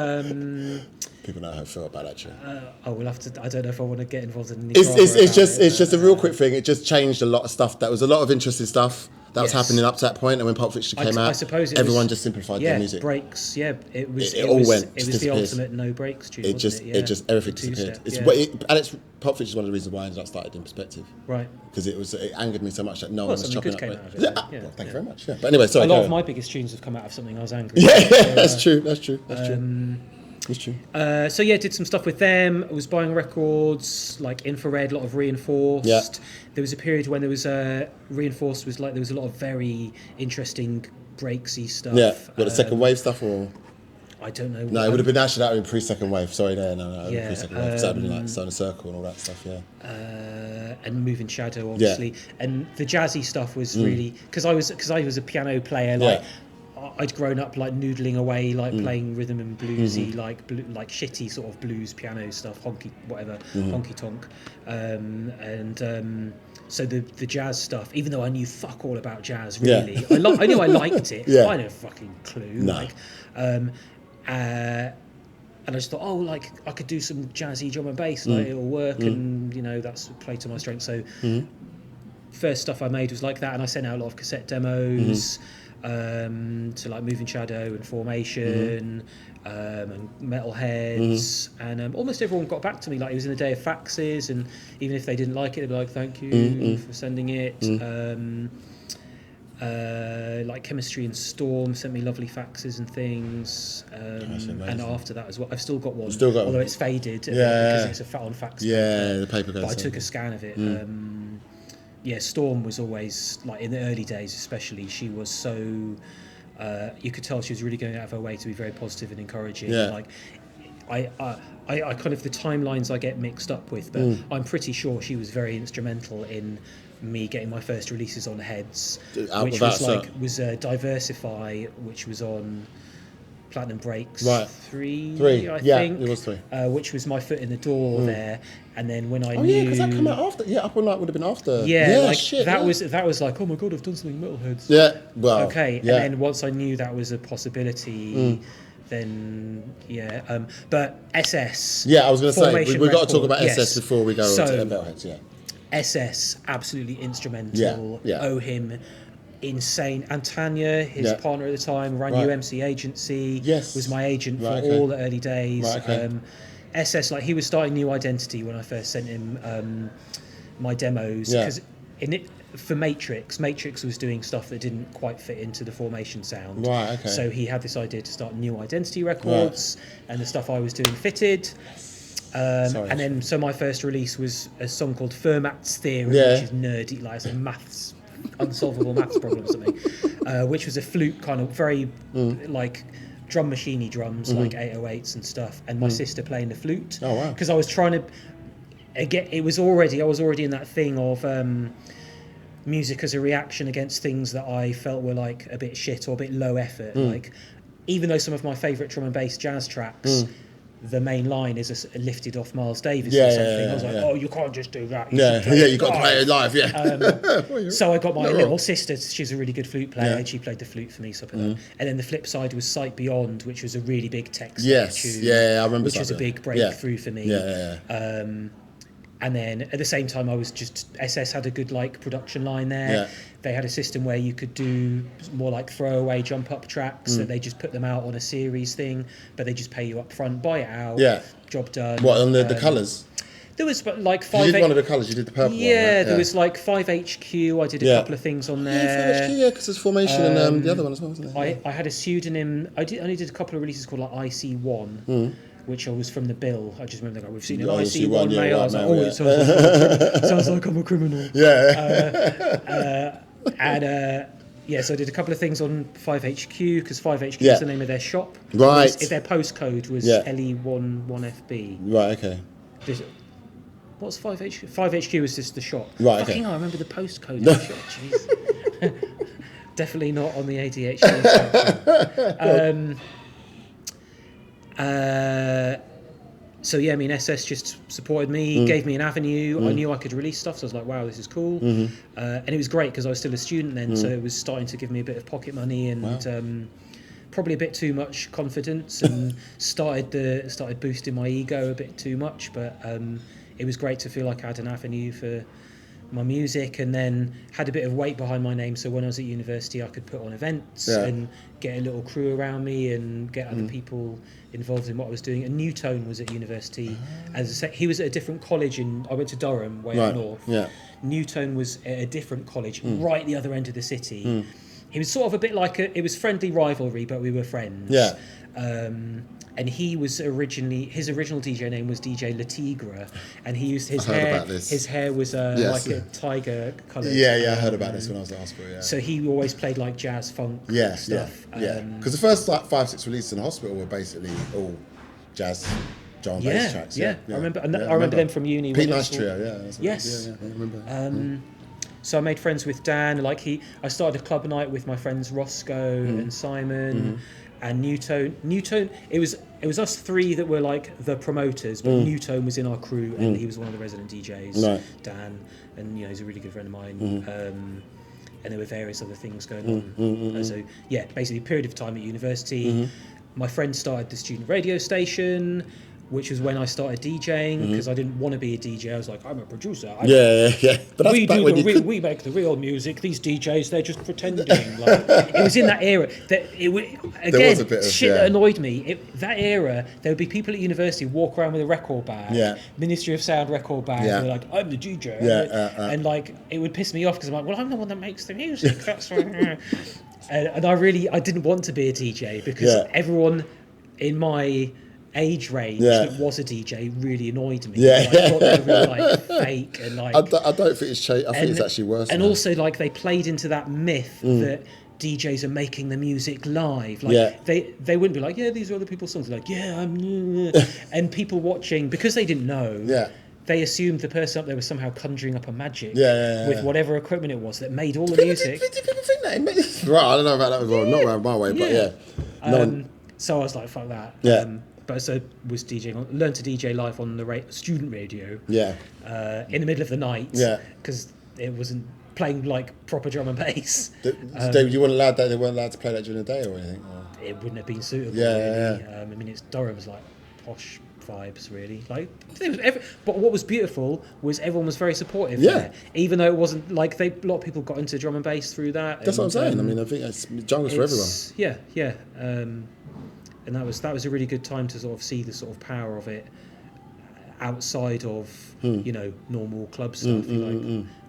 people know how I feel about that tune. We'll have to. I don't know if I want to get involved in any. It's just a real quick thing. It just changed a lot of stuff. That was a lot of interesting stuff that was happening up to that point, and when Pulp Fiction came out, I suppose everyone just simplified their music. Breaks. Yeah, it was. It all went. It was the ultimate no breaks tune. It just everything disappeared. Pulp Fiction is one of the reasons why I ended up started in Perspective. Right. Because it angered me so much that no one was chopping up. Out of it, well, thank you very much. Yeah. But anyway, sorry. A lot of my biggest tunes have come out of something I was angry. That's true. That's true. So did some stuff with them. I was buying records like Infrared, a lot of Reinforced. There was a period when there was Reinforced was like there was a lot of very interesting breaksy stuff. The second wave stuff or I don't know. No, it would have been actually that would have been pre-second wave. Sorry, no, pre-second wave. Because that would have been like Stone Circle and all that stuff. And Moving Shadow, obviously, and the jazzy stuff was really because I was a piano player. Like I'd grown up like noodling away, like playing rhythm and bluesy, like shitty sort of blues piano stuff, honky tonk, so the jazz stuff, even though I knew fuck all about jazz, really, I knew I liked it. I had no fucking clue. And I just thought, like I could do some jazzy drum and bass, like it'll work, and that's play to my strength. So first stuff I made was like that, and I sent out a lot of cassette demos. To like Moving Shadow and Formation and Metalheads, and almost everyone got back to me. Like, it was in a day of faxes, and even if they didn't like it, they'd be like, thank you for sending it. Like Chemistry and Storm sent me lovely faxes and things, and after that as well, I've still got one, although it's faded because it's a on fax paper, the paper goes, but I took a scan of it. Storm was always, like in the early days especially, she was so you could tell she was really going out of her way to be very positive and encouraging. Like I kind of, the timelines I get mixed up with, but I'm pretty sure she was very instrumental in me getting my first releases on Heads, which was Diversify, which was on Platinum Breaks 3, I think. It was 3. Which was my foot in the door there. And then when I knew, because that came out after. Up All Night would have been after. That was like, oh my god, I've done something Metalheads. And then once I knew that was a possibility, then but SS. I was going to say we've got to talk about SS before we go on to Metalheads. SS, absolutely instrumental. Owe him insane. And Tanya, his partner at the time, ran UMC Agency. Was my agent for all the early days. SS, like, he was starting New Identity when I first sent him my demos, because for Matrix was doing stuff that didn't quite fit into the Formation sound. So he had this idea to start New Identity Records, and the stuff I was doing fitted. And then, so my first release was a song called Fermat's Theory, which is nerdy, like it's a unsolvable maths problem or something, which was a flute kind of very like drum machiney drums, like 808s and stuff, and my sister playing the flute. Because I was trying to I was already in that thing of music as a reaction against things that I felt were like a bit shit or a bit low effort. Like, even though some of my favourite drum and bass jazz tracks, the main line is lifted off Miles Davis or something. I was like, oh, you can't just do that. You got to play it live. So I got my little sister. She's a really good flute player, and she played the flute for me. So and then the flip side was Sight Beyond, which was a really big tech tune. I remember. Which was a big breakthrough for me. And then at the same time, I was just SS had a good like production line there. Yeah. They had a system where you could do more like throwaway jump up tracks. So they just put them out on a series thing, but they just pay you up front, buy it out. Yeah. Job done. What on the colours? There was like 5. You did one of the colours. You did the purple one. Yeah, Right? there was like 5HQ. I did a couple of things on there. Yeah, 5HQ. Yeah, because there's Formation and the other one as well, wasn't there? I had a pseudonym. I only did a couple of releases called like IC1. Which I was from the bill. I just remember we've seen an IC1 mail. I was like, it sounds like I'm a criminal. Yeah. So I did a couple of things on 5HQ because 5HQ is the name of their shop. Right. Their postcode was LE11FB. Right. Okay. What's 5HQ? 5HQ was just the shop. Right. Fucking hell, I remember the postcode of the shop. Jeez. Definitely not on the ADHD. So yeah, I mean, SS just supported me, gave me an avenue. I knew I could release stuff, so I was like, wow, this is cool. And it was great because I was still a student then, so it was starting to give me a bit of pocket money and probably a bit too much confidence, and started boosting my ego a bit too much. But it was great to feel like I had an avenue for my music, and then had a bit of weight behind my name, so when I was at university I could put on events and get a little crew around me and get other people involved in what I was doing. And Newtone was at university. He was at a different college I went to Durham, way up north. Newtone was at a different college right the other end of the city. He was sort of a bit like it was friendly rivalry, but we were friends. And he was his original DJ name was DJ Latigre, and he used his hair. His hair was like a tiger colour. Yeah, I heard about this when I was at hospital. Yeah. So he always played like jazz funk stuff. Because the first like 5-6 releases in the hospital were basically all jazz, drum and bass tracks. Yeah. I remember them from uni. Pete Nice Trio. Yes. I remember. So I made friends with Dan. I started a club night with my friends Roscoe and Simon. And Newtone, it was us three that were like the promoters, but Newtone was in our crew, and he was one of the resident DJs, Dan, and he's a really good friend of mine. And there were various other things going on. So basically a period of time at university. My friend started the student radio station, which was when I started DJing, because I didn't want to be a DJ. I was like, I'm a producer. But that's we make the real music. These DJs, they're just pretending. It was in that era that that annoyed me. That era, there would be people at university walk around with a record bag, Ministry of Sound record bag. And they're like, I'm the DJ. And like, it would piss me off because I'm like, well, I'm the one that makes the music. That's and I didn't want to be a DJ because everyone in my age range that was a DJ really annoyed me. I thought they were really like fake and like. I don't think it's changed. I think it's actually worse. And also, like, they played into that myth that DJs are making the music live. Like they wouldn't be like, these are other people's songs. They're like, I'm. And people watching, because they didn't know. They assumed the person up there was somehow conjuring up a magic with whatever equipment it was that made all the music. Did people think that? Right, I don't know about that as well. Not around my way, but so I was like, fuck that. But so was DJing. Learned to DJ live on the student radio. In the middle of the night. Because it wasn't playing like proper drum and bass. You weren't allowed that. They weren't allowed to play that during the day or anything. Or? It wouldn't have been suitable. Really. I mean, Durham's like posh vibes, really. Like, but what was beautiful was everyone was very supportive. There, even though it wasn't like a lot of people got into drum and bass through that. That's what I'm saying. I mean, I think jungle's for everyone. And that was a really good time to sort of see the sort of power of it outside of normal club stuff.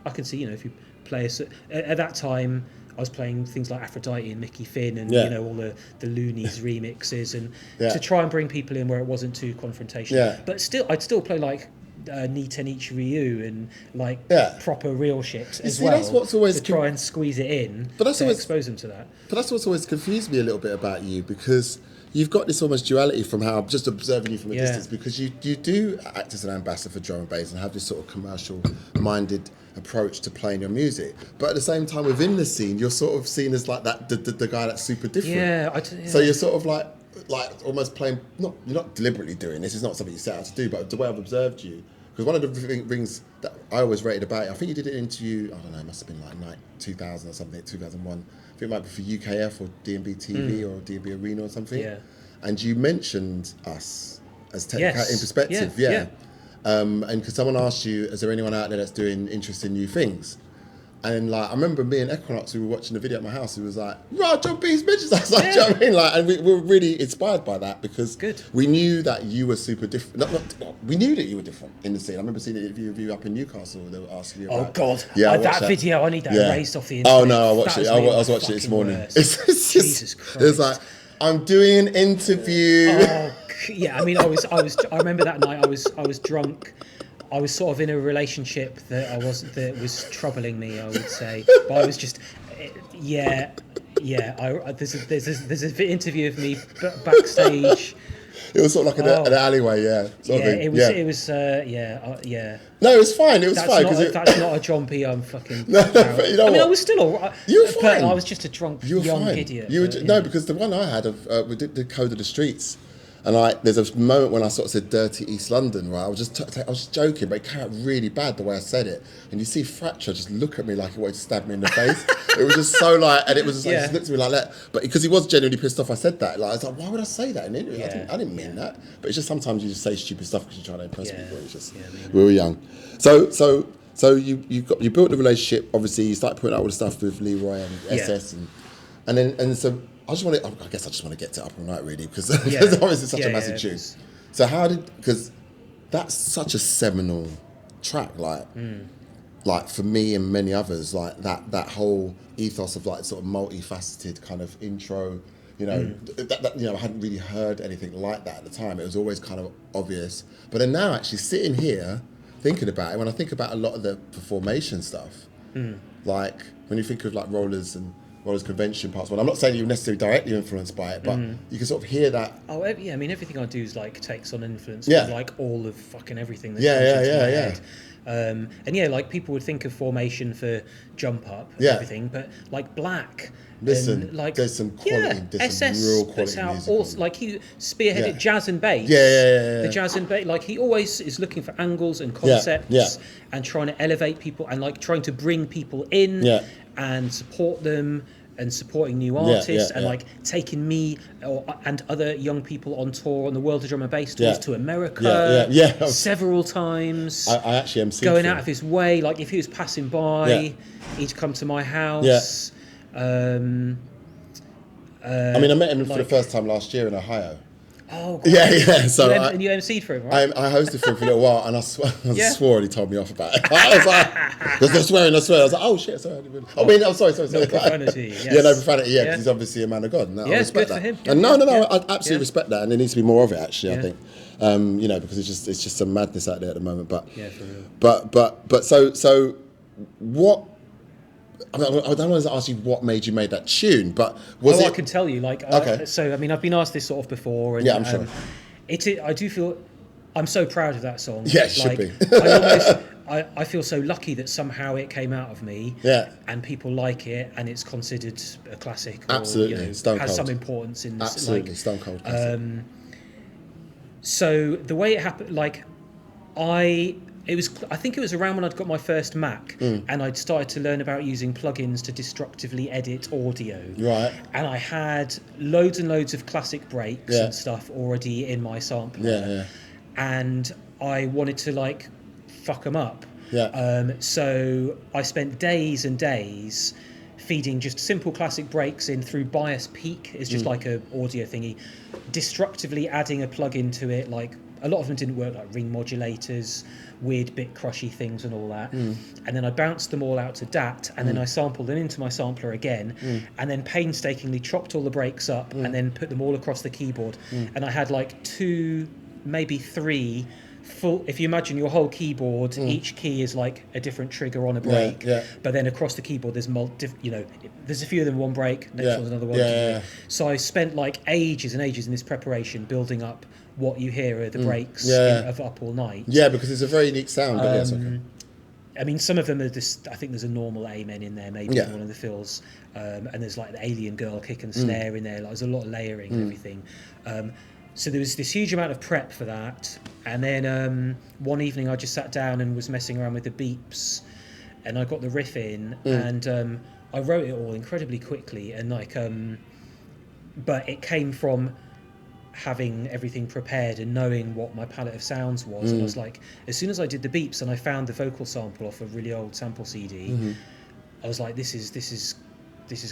I can see if you play at that time I was playing things like Aphrodite and Mickey Finn and all the Loonies remixes and to try and bring people in where it wasn't too confrontational. But I'd still play like Nitenichi Ryu and like proper real shit as well. That's what's always to try and squeeze it in. But that's always expose them to that. But that's what's always confused me a little bit about you, because you've got this almost duality from how I'm just observing you from a distance, because you do act as an ambassador for drum and bass and have this sort of commercial-minded approach to playing your music, but at the same time within the scene you're sort of seen as like that the guy that's super different. So you're sort of like almost playing. You're not deliberately doing this. It's not something you set out to do, but the way I've observed you. Because one of the things that I always rated about it, I think you did an interview, I don't know, it must have been like 2000 or something, 2001. I think it might be for UKF or DnB TV or DnB Arena or something. And you mentioned us as Technical in Perspective. And because someone asked you, is there anyone out there that's doing interesting new things? And like, I remember me and Equinox, we were watching the video at my house. He was like, "Right, JohnB's bitches." I was like, do you know what I mean? Like, and we were really inspired by that because we knew that you were super different. We knew that you were different in the scene. I remember seeing an interview of you up in Newcastle. They were asking you. Oh God! Yeah, that video. I need that erased off the internet. Oh no, I watched it. I was watching it this morning. It's just, Jesus Christ! It's like, I'm doing an interview. Oh yeah, I mean, I remember that night. I was drunk. I was sort of in a relationship that was troubling me, I would say. But I was just, there's an interview of me backstage. It was sort of like an alleyway, It was. No, it was fine. It was fine that's not a JohnB. I'm fucking. No, but you know what? I was still alright. You were fine. But I was just a drunk young idiot. No, because the one I had we did the Code of the Streets. And there's a moment when I sort of said "dirty East London," right? I was just joking, but it came out really bad the way I said it. And you see Fracture just look at me like he wanted to stab me in the face. It was just so like, and it was just like, he just looked at me like that. But because he was genuinely pissed off, I said that. Like, I was like, why would I say that in an interview? I didn't mean that. But it's just sometimes you just say stupid stuff because you're trying to impress people. It's just we were young. So you built the relationship. Obviously, you started putting out all the stuff with Leroy and SS, and so. I guess I just want to get to Up All Night really because obviously it's such a massive tune. So because that's such a seminal track, like for me and many others, like that whole ethos of like sort of multifaceted kind of intro, I hadn't really heard anything like that at the time. It was always kind of obvious. But then now actually sitting here thinking about it, when I think about a lot of the formation stuff, like when you think of like Rollers Convention parts. Well, I'm not saying you're necessarily directly influenced by it, but you can sort of hear that. Oh yeah, I mean everything I do is like takes on influence from like all of fucking everything that comes into my head. And like people would think of formation for Jump Up and everything, but like Black. Listen, like there's some quality, there's some real quality music. Also, like he spearheaded jazz and bass. The jazz and bass, like he always is looking for angles and concepts and trying to elevate people and like trying to bring people in and support them and supporting new artists and like taking me and other young people on tour on the World of Drum and Bass tours to America several times. I actually emceed going out of his way, like if he was passing by, he'd come to my house. I mean, I met him for the first time last year in Ohio. Oh, God. So and you MC'd for him, right? I hosted for him for a little while, and I swore and he told me off about it. I was like, "There's no swearing, I swear." I was like, "Oh shit, sorry." I'm sorry. No profanity. Yes. No profanity. Yeah, because he's obviously a man of God. And I respect good that. for him. And I absolutely respect that, and there needs to be more of it. Actually, I think, because it's just some madness out there at the moment. But for real. But so what? I don't want to ask you what made you make that tune, but was it? I can tell you. Like, so I mean, I've been asked this sort of before, and I'm sure. I do feel I'm so proud of that song. Yeah, it should be. I feel so lucky that somehow it came out of me. Yeah. And people like it, and it's considered a classic. Absolutely, or, has some importance in. Absolutely, Stone Cold classic. So the way it happened, like, I think it was around when I'd got my first Mac and I'd started to learn about using plugins to destructively edit audio. Right. And I had loads and loads of classic breaks and stuff already in my sampler. Yeah. And I wanted to like fuck them up. Yeah. So I spent days and days feeding just simple classic breaks in through Bias Peak. It's just like a audio thingy. Destructively adding a plugin to it, like a lot of them didn't work, like ring modulators, weird bit crushy things and all that. And then I bounced them all out to DAT, and then I sampled them into my sampler again, and then painstakingly chopped all the breaks up and then put them all across the keyboard. And I had like 2, maybe 3 full, if you imagine your whole keyboard, each key is like a different trigger on a break, but then across the keyboard there's there's a few of them one break, next one's another one. So I spent like ages and ages in this preparation building up what you hear are the breaks of Up All Night. Yeah, because it's a very unique sound. I mean, some of them are just, I think there's a normal amen in there, maybe in one of the fills, and there's like the alien girl kick and snare in there. Like, there's a lot of layering and everything. So there was this huge amount of prep for that, and then one evening I just sat down and was messing around with the beeps, and I got the riff in, and I wrote it all incredibly quickly, and like, but it came from having everything prepared and knowing what my palette of sounds was. And I was like, as soon as I did the beeps and I found the vocal sample off a really old sample CD, I was like, this is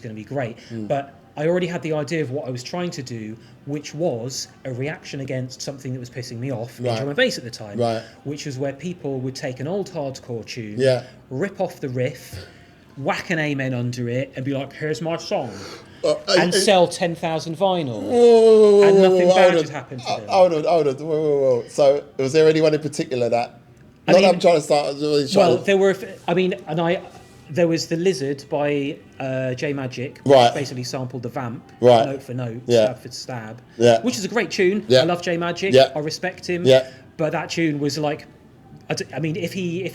going to be great. But I already had the idea of what I was trying to do, which was a reaction against something that was pissing me off in drum and bass at the time, which was where people would take an old hardcore tune, rip off the riff, whack an amen under it, and be like, here's my song. And sell 10,000 vinyl, and nothing bad had happened to them. Hold on. Whoa. So, was there anyone in particular that? I'm trying to start. There were. There was The Lizard by J Magic, which basically sampled the Vamp, note for note, stab for stab, which is a great tune. I love J Magic. I respect him. But that tune was like, I mean, if he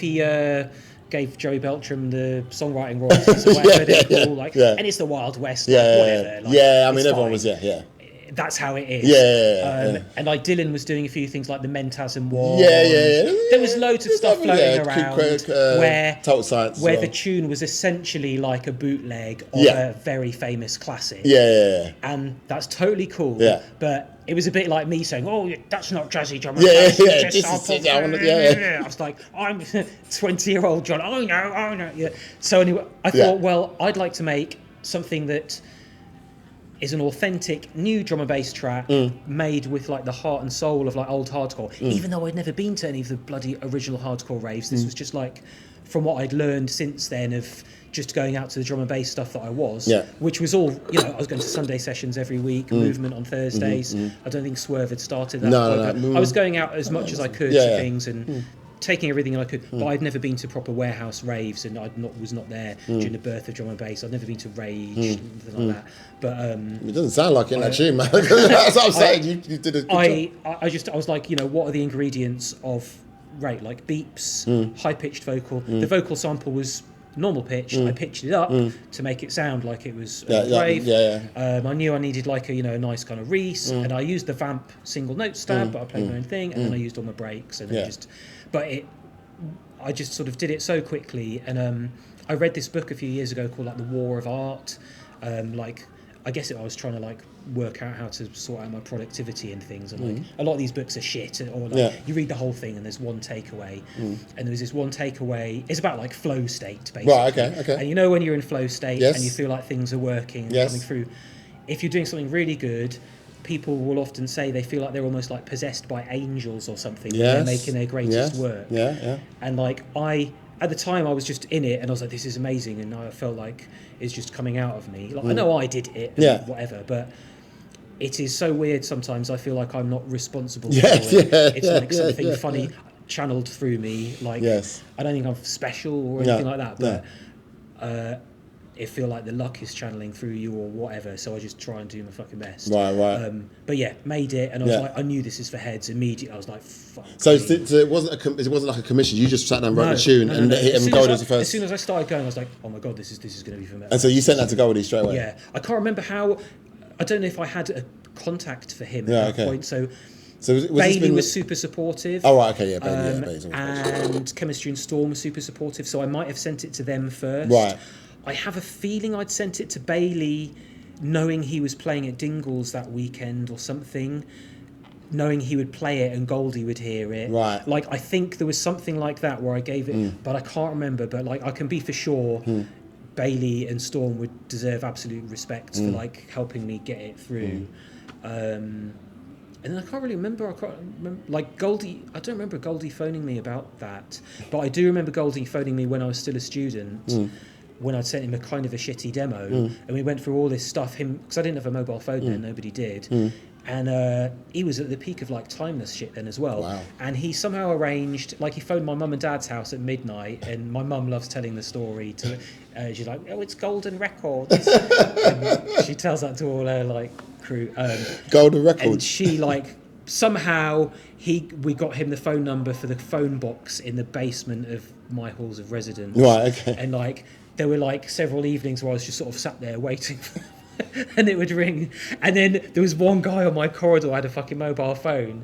gave Joey Beltram the songwriting royalties or whatever they're cool, and it's the Wild West, whatever. I mean, everyone was, That's how it is. And like Dylan was doing a few things like the Mentasm Wall. There was loads of stuff floating around where Total Science where the tune was essentially like a bootleg of a very famous classic. And that's totally cool. But it was a bit like me saying, "Oh, that's not jazzy drum and bass." I was like, "I'm 20-year-old John. Oh no. Yeah. So anyway, I thought, well, I'd like to make something that is an authentic new drum and bass track made with like the heart and soul of like old hardcore. Even though I'd never been to any of the bloody original hardcore raves, this was just like from what I'd learned since then of just going out to the drum and bass stuff that I was, which was all, I was going to Sunday sessions every week, Movement on Thursdays. I don't think Swerve had started that. I was going out as much as I could to things and taking everything I could, but I'd never been to proper warehouse raves, and was not there during the birth of drum and bass. I'd never been to Rage, anything like that. But it doesn't sound like it in that tune, man. That's what I'm saying. You did a good job. I was like, what are the ingredients of like beeps, high pitched vocal. The vocal sample was normal pitch. I pitched it up to make it sound like it was rave. I knew I needed like a nice kind of Reese, and I used the Vamp single note stab, but I played my own thing, and then I used all my breaks, and I just sort of did it so quickly. And I read this book a few years ago called like The War of Art. I guess I was trying to like work out how to sort out my productivity and things. And like a lot of these books are shit, or like you read the whole thing and there's one takeaway. And there was this one takeaway. It's about like flow state, basically. Right. Okay. And when you're in flow state and you feel like things are working and coming through, if you're doing something really good, people will often say they feel like they're almost like possessed by angels or something when they're making their greatest work. And like at the time I was just in it and I was like, this is amazing, and I felt like it's just coming out of me. Like I know I did it and whatever, but it is so weird sometimes. I feel like I'm not responsible for it. It's like something funny channeled through me. Like I don't think I'm special or anything like that, but it feel like the luck is channeling through you or whatever, so I just try and do my fucking best. Right. But made it, and I was like, I knew this is for heads immediately. I was like, fuck. So it wasn't like a commission. You just sat down and wrote the tune and hit him Goldie as the first. As soon as I started going, I was like, oh my god, this is going to be for me. And so you sent that to Goldie straight away. Yeah, I can't remember how. I don't know if I had a contact for him at that point. So Bailey was super supportive. Oh, right, okay, Bailey. And Chemistry and Storm was super supportive. So I might have sent it to them first. Right. I have a feeling I'd sent it to Bailey, knowing he was playing at Dingles that weekend or something, knowing he would play it and Goldie would hear it. Right. Like, I think there was something like that where I gave it, but I can't remember. But, like, I can be for sure Bailey and Storm would deserve absolute respect for, like, helping me get it through. And then I can't remember, like, Goldie, I don't remember Goldie phoning me about that, but I do remember Goldie phoning me when I was still a student, when I'd sent him a kind of a shitty demo, and we went through all this stuff, because I didn't have a mobile phone then, nobody did, and he was at the peak of, like, timeless shit then as well. Wow. And he somehow arranged, like, he phoned my mum and dad's house at midnight, and my mum loves telling the story to, she's like, oh, it's Golden Records, and she tells that to all her, like, crew. Golden Records. And she, like, somehow we got him the phone number for the phone box in the basement of my halls of residence. Right, okay. And, like, there were, like, several evenings where I was just sort of sat there waiting for and it would ring. And then there was one guy on my corridor who had a fucking mobile phone,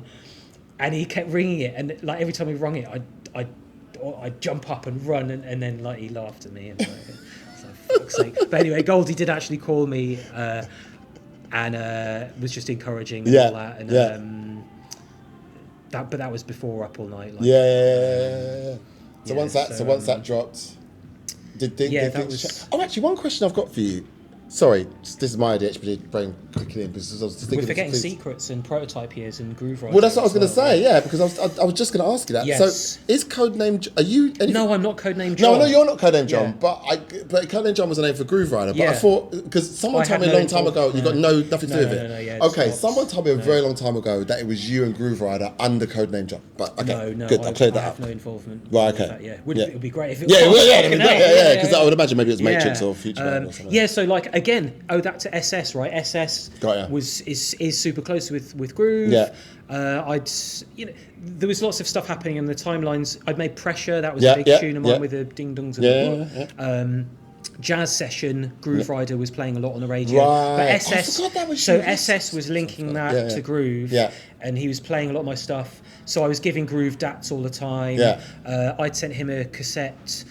and he kept ringing it, and, like, every time he rung it, I'd jump up and run, and then, like, he laughed at me, and, like, for fuck's sake. But anyway, Goldie did actually call me and was just encouraging and all that. And that was before Up All Night. Like, So once that dropped, Oh, actually, one question I've got for you. Sorry, this is my ADHD brain quickly in because I was just thinking. We're forgetting Secrets and Prototype Years and Groove Rider. Well, that's what I was going to say. Yeah, because I was just going to ask you that. Yes. So, is Codename? Are you? No, I'm not Codename John. No, I know you're not Codename John, but Codename John was a name for Groove Rider. But I thought because someone told me a long time ago you got nothing to do with it. Okay, someone told me a very long time ago that it was you and Groove Rider under Codename John. But okay, good. I cleared that up. I have no involvement. Right. Okay. That, It would be great if it was. Yeah. Because I would imagine maybe it was Matrix or Future Man or something. Yeah. So like again, that to SS, right? SS is super close with Groove. Yeah. There was lots of stuff happening in the timelines. I'd made Pressure. That was a big tune of mine with the ding dongs and Jazz Session. Groove Rider was playing a lot on the radio. Right. But SS was linking that to Groove. Yeah. And he was playing a lot of my stuff. So I was giving Groove dats all the time. Yeah. I'd sent him a cassette.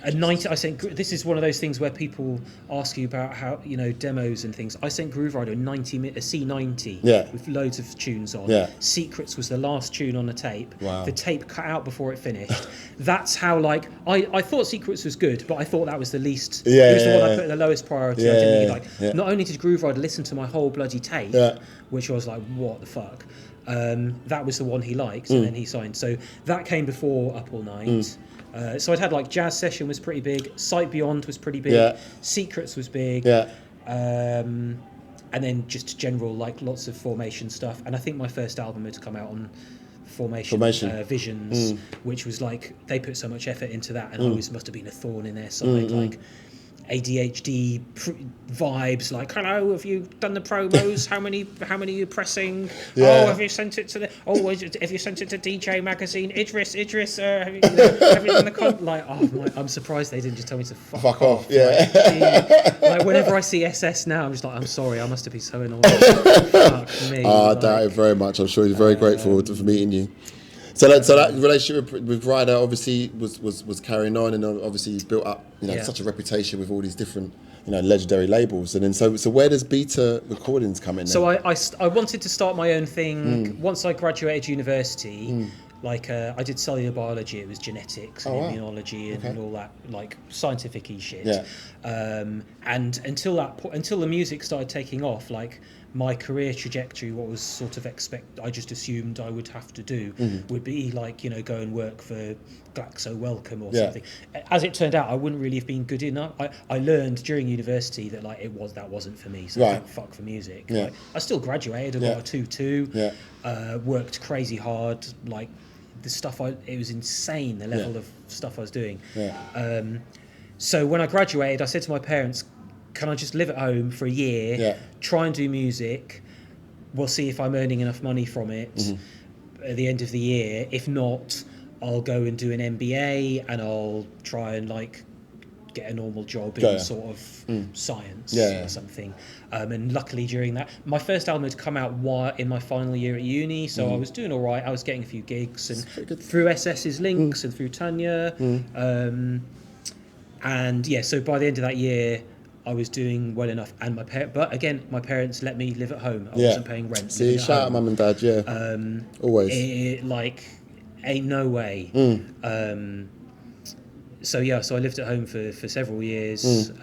I sent. This is one of those things where people ask you about how demos and things. I sent Groove Rider a C90 with loads of tunes on. Yeah. Secrets was the last tune on the tape. Wow. The tape cut out before it finished. That's how I thought Secrets was good, but I thought that was the least. It was the one I put at the lowest priority. I didn't really Not only did Groove Rider listen to my whole bloody tape, which I was like, what the fuck. That was the one he liked, and then he signed. So that came before Up All Night. So I'd had Jazz Session was pretty big, Sight Beyond was pretty big, Secrets was big, and then just general lots of Formation stuff. And I think my first album had come out on Formation. Visions, which was they put so much effort into that, and always must have been a thorn in their side. ADHD vibes, hello, have you done the promos? How many are you pressing? Oh, have you sent it to have you sent it to DJ magazine? Idris, have you done the I'm surprised they didn't just tell me to fuck off. Whenever I see SS now, I'm just I'm sorry, I must have been so annoying. Fuck me. I doubt it very much. I'm sure he's very grateful for meeting you. So that relationship with Ryder obviously was carrying on, and obviously he's built up such a reputation with all these different legendary labels. And then so where does Beta Recordings come in? So I wanted to start my own thing once I graduated university. I did cellular biology, it was genetics and immunology and all that scientific-y shit. Yeah. And until the music started taking off, my career trajectory, what was sort of I just assumed I would have to do would be go and work for Glaxo Wellcome or something. As it turned out, I wouldn't really have been good enough. I learned during university that that wasn't for me, so I don't fuck for music. Yeah. I still graduated, I got a 2-2, worked crazy hard, the stuff it was insane, the level of stuff I was doing. Yeah. So when I graduated, I said to my parents, can I just live at home for a year, try and do music, we'll see if I'm earning enough money from it at the end of the year. If not, I'll go and do an MBA and I'll try and get a normal job in sort of science or something. And luckily during that, my first album had come out in my final year at uni, so I was doing all right. I was getting a few gigs and through SS's links and through Tanya. So by the end of that year, I was doing well enough, and my parents let me live at home. I wasn't paying rent. See, shout out mum and dad, always. Ain't no way. So I lived at home for several years,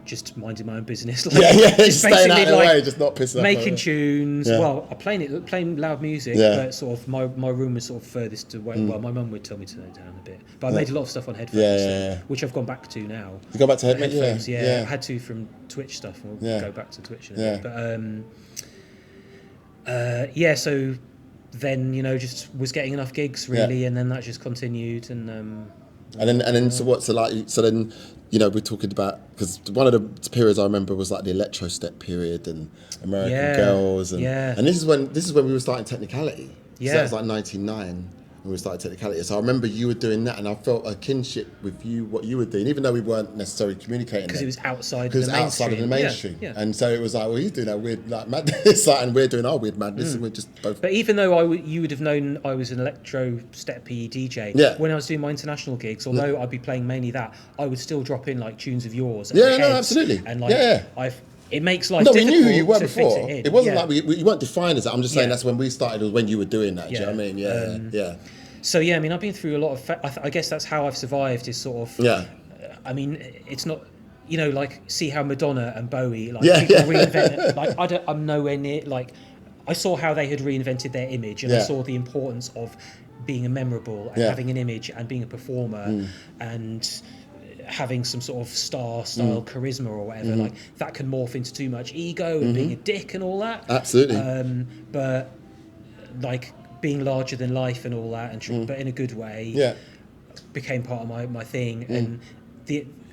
just minding my own business. Just staying out of the way, just not pissing off. Making tunes. Yeah. Well, playing loud music, but sort of my room was sort of furthest away. Well, my mum would tell me to slow down a bit, but I made a lot of stuff on headphones, which I've gone back to now. You go back to headphones? I had to from Twitch stuff. We'll go back to Twitch in a bit. But so then just was getting enough gigs really, and then that just continued and then so then we're talking about, because one of the periods I remember was the electro step period and American Girls and this is when we were starting Technicality. So that was 99 when we started Technicality. So I remember you were doing that, and I felt a kinship with you, what you were doing, even though we weren't necessarily communicating. Because it was outside of the mainstream. Yeah. And so it was well, he's doing our weird madness, and we're doing our weird madness, and we're just both. But even though you would have known I was an electro steppy DJ, when I was doing my international gigs, although I'd be playing mainly that, I would still drop in tunes of yours. Absolutely. And it makes life No, we difficult knew who you were to before. fit it in. It wasn't Yeah. like you weren't defined as that. I'm just saying Yeah. that's when we started, was when you were doing that. Do you know what I mean? Yeah. So yeah, I mean, I've been through a lot of. I guess that's how I've survived. Is sort of. Yeah. I mean, it's not. You know, like see how Madonna and Bowie, like Yeah, people yeah. reinvent. Like I'm nowhere near. Like I saw how they had reinvented their image, and I saw the importance of being memorable and having an image and being a performer and having some sort of star style charisma or whatever. Like that can morph into too much ego and being a dick and all that. Absolutely. But like being larger than life and all that, and but in a good way, became part of my thing. And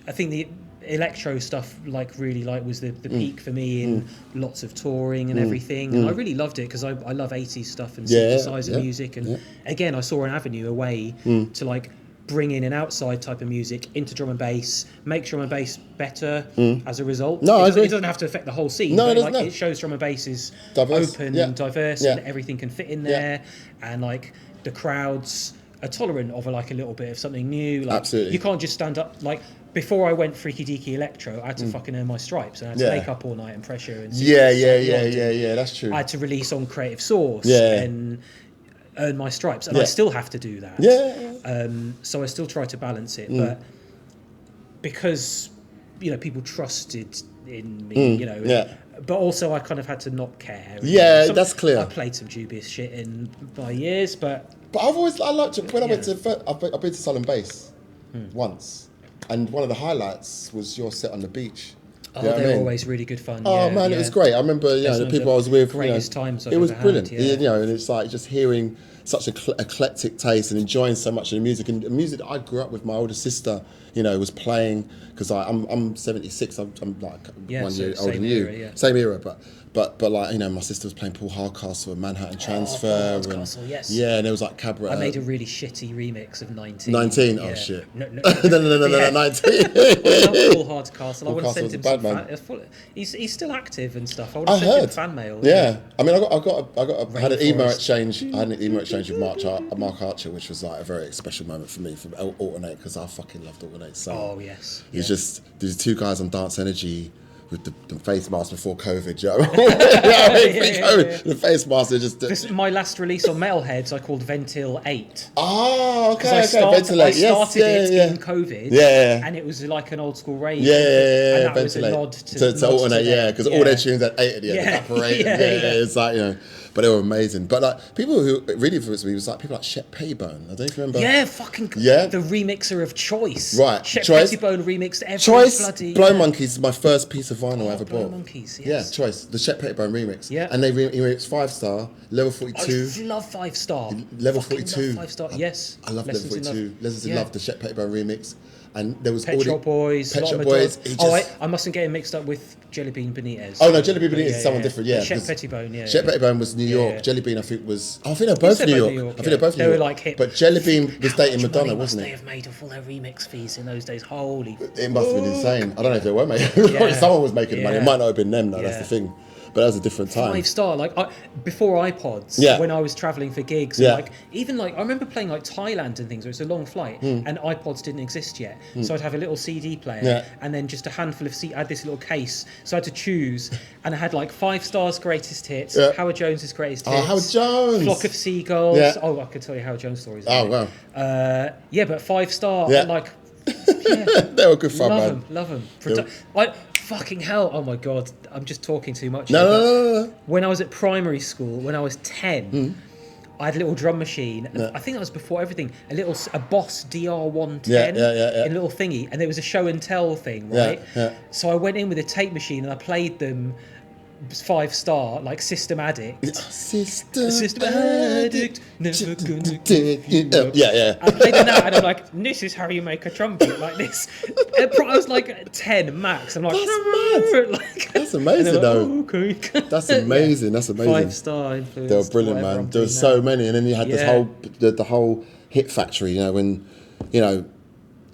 I think the electro stuff really was the peak for me in lots of touring and everything, and I really loved it because I love 80s stuff and synthesizer music, and again I saw an avenue, a way to like bring in an outside type of music into drum and bass, make drum and bass better as a result. No, it doesn't have to affect the whole scene, but like it shows drum and bass is diverse, open and diverse, and everything can fit in there, and like the crowds are tolerant of like a little bit of something new. Like, absolutely. You can't just stand up like. Before I went freaky deaky electro, I had to fucking earn my stripes, and I had to make up all night and pressure and that's true. I had to release on Creative Source and earn my stripes, and I still have to do that. So I still try to balance it, but because people trusted in me, but also I kind of had to not care. That's clear. I played some dubious shit in my years, but I liked it when I went to. I've been to Sun and Bass once. And one of the highlights was your set on the beach. Oh, they were always really good fun. Oh man, it was great. I remember, the people I was with. Greatest times I've it was ever brilliant. had, and it's like just hearing such eclectic taste and enjoying so much of the music, and the music that I grew up with. My older sister, was playing, because I'm 76. I'm like 1 year older than you. Same era, but like my sister was playing Paul Hardcastle and Manhattan Transfer. Paul Hardcastle, yes. Yeah, and there was like Cabaret. I made a really shitty remix of 19. 19? Yeah. Oh shit. No, 19. I love Paul Hardcastle. I would have sent him some fan. He's still active and stuff. I would have sent him fan mail. Yeah. I mean, I had an email exchange. I had an email exchange with Mark Archer, which was like a very special moment for me from Alternate, because I fucking loved Alternate so. Oh yes. It's just these two guys on Dance Energy with the face mask before COVID. Do you know what I mean? The face mask are just. My last release on Metalheads, I called Ventil 8. Oh, okay. I started it in COVID. Yeah. And it was like an old school rave. Yeah. And that was a nod to Alternate, because all their tunes had 8 at the end. Evaporated. It's like, but they were amazing. But like people who really influenced me was like people like Shep Pettibone. I don't know if you remember. The remixer of Choice. Right. Shep Pettibone remixed every bloody. Blow Monkeys is my first piece of vinyl I ever bought. Blow Monkeys, yes. Yeah, Choice. The Shep Pettibone remix. Yeah. And they remixed 5 Star, Level 42. I love 5 Star. Level 42. Love 5 Star. Yes. I love Level 42. Lessons in Love, the Shep Pettibone remix. And there was Pet Shop Boys. I mustn't get him mixed up with Jelly Bean Benitez. Oh no, Jelly Bean Benitez is someone different. Yeah, Shep Pettibone. Shep Pettibone was New York. Jelly Bean, I think was. I think they're both New York. I think they're both New York. They were like hip. But Jelly Bean was dating Madonna, wasn't they have made off all their remix fees in those days? Holy. It must have been insane. I don't know if they were making. Someone was making money. It might not have been them though. That's the thing. But that was a different time. 5 Star, before iPods, when I was travelling for gigs, I remember playing like Thailand and things where it's a long flight and iPods didn't exist yet. So I'd have a little CD player and then just a handful of I had this little case, so I had to choose, and I had like 5 Star's greatest hits, Howard Jones's greatest hits. Oh, Howard Jones! Flock of Seagulls. Yeah. Oh, I could tell you Howard Jones stories. Oh, wow. But 5 Star, they were good fun, man. Love them. Fucking hell! Oh my god, I'm just talking too much. No. When I was at primary school, when I was 10, I had a little drum machine. I think that was before everything. A Boss DR110 in a little thingy, and there was a show and tell thing, right? So I went in with a tape machine and I played them 5 Star, like System Addict. System Addict, never gonna give you up. I played them that, and I'm like, this is how you make a drum beat like this. I was like 10 max. I'm like, that's mad. That's amazing though. Okay. That's amazing. That's amazing. 5 Star influence. They were brilliant, man. There was so many, and then you had this whole the whole hit factory. When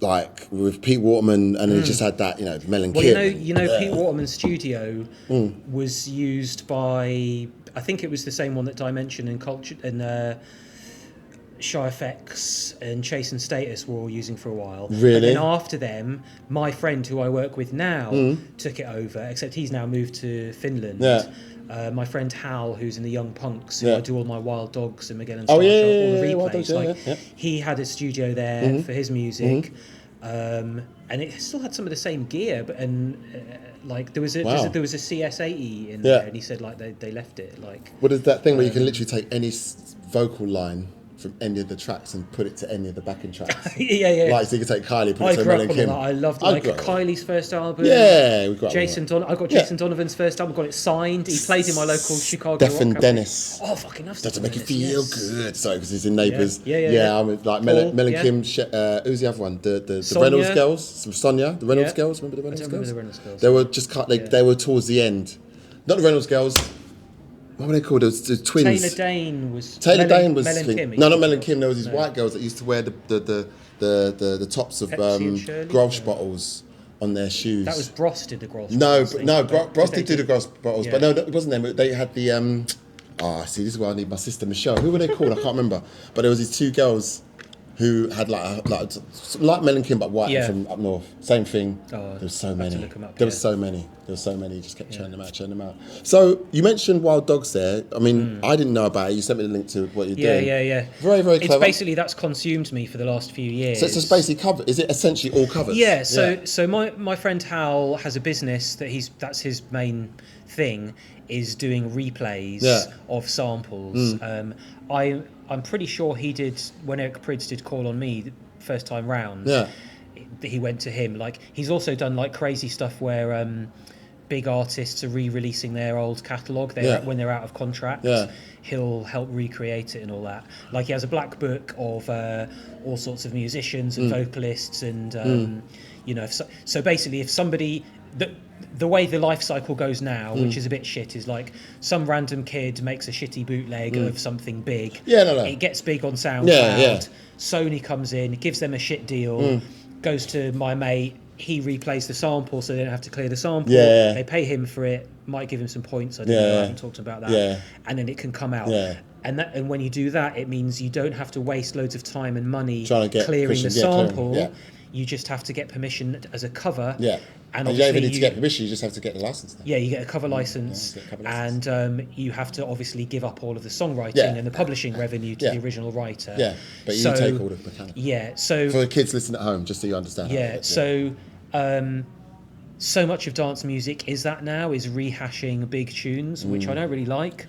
like with Pete Waterman, and he just had that, Melon Kid. Well, Pete Waterman's studio was used by, I think it was the same one that Dimension and Culture and Shy FX and Chase and Status were all using for a while. Really? But then after them, my friend who I work with now took it over, except he's now moved to Finland. Yeah. My friend Hal, who's in the Young Punks, who I do all my Wild Dogs and Magellan's Oh, Star yeah, Shop, yeah, all the yeah, replays. Wild Dogs, yeah. He had a studio there for his music. And it still had some of the same gear, but like there was a CS80 in there, and he said like they left it like. What is that thing where you can literally take any vocal line from any of the tracks and put it to any of the backing tracks? yeah. Like so you can take Kylie, put it to I grew Mel up and Kim. on that. I loved like Kylie's first album. Yeah, we got Jason I got Jason Donovan's first album. Got it signed. He played in my local Chicago. Stephen rock Dennis. Oh, fucking love Doesn't make you Dennis, feel good. Sorry, because he's in Neighbours. Yeah. I'm like Mel and Kim. Who's the other one? The Reynolds girls. Sonia. The Reynolds girls. Remember the Reynolds girls? The Reynolds girls. They were just they were towards the end. Not the Reynolds girls. What were they called? It was the twins. Taylor Dane was. Mel and Kim. No, not Mel and Kim. There was these white girls that used to wear the tops of Grolsch bottles on their shoes. That was Bros did the Grolsch. Bros did do the Grolsch bottles, but no, it wasn't them. They had the see, this is why I need my sister Michelle. Who were they called? I can't remember. But there was these two girls who had like Mel and Kim, but white from up north. Same thing. There was so many. There was so many. You just kept churning them out. So you mentioned Wild Dogs there. I mean, I didn't know about it. You sent me the link to what you're doing. Yeah. Very, very clever. It's basically that's consumed me for the last few years. So it's just basically covered. Is it essentially all covered? Yeah. So my friend Hal has a business that's his main thing, is doing replays of samples. I'm pretty sure he did when Eric Prydz did Call on Me the first time round. Yeah, he went to him. Like he's also done like crazy stuff where big artists are re-releasing their old catalogue when they're out of contract. Yeah. He'll help recreate it and all that. Like he has a black book of all sorts of musicians and vocalists and so basically if somebody the way the life cycle goes now, which is a bit shit, is like some random kid makes a shitty bootleg of something big. It gets big on SoundCloud. Sony comes in, gives them a shit deal, goes to my mate, he replays the sample so they don't have to clear the sample. They pay him for it, might give him some points, I don't know, I haven't talked about that. And then it can come out. And when you do that, it means you don't have to waste loads of time and money clearing the sample. You just have to get permission as a cover. And you don't even need to get permission, you just have to get the license. Yeah, you get a cover license, and you have to obviously give up all of the songwriting and the publishing revenue to the original writer. Yeah, but you take all the mechanical. Yeah, so... For the kids listening at home, just so you understand. So much of dance music is rehashing big tunes, which I don't really like.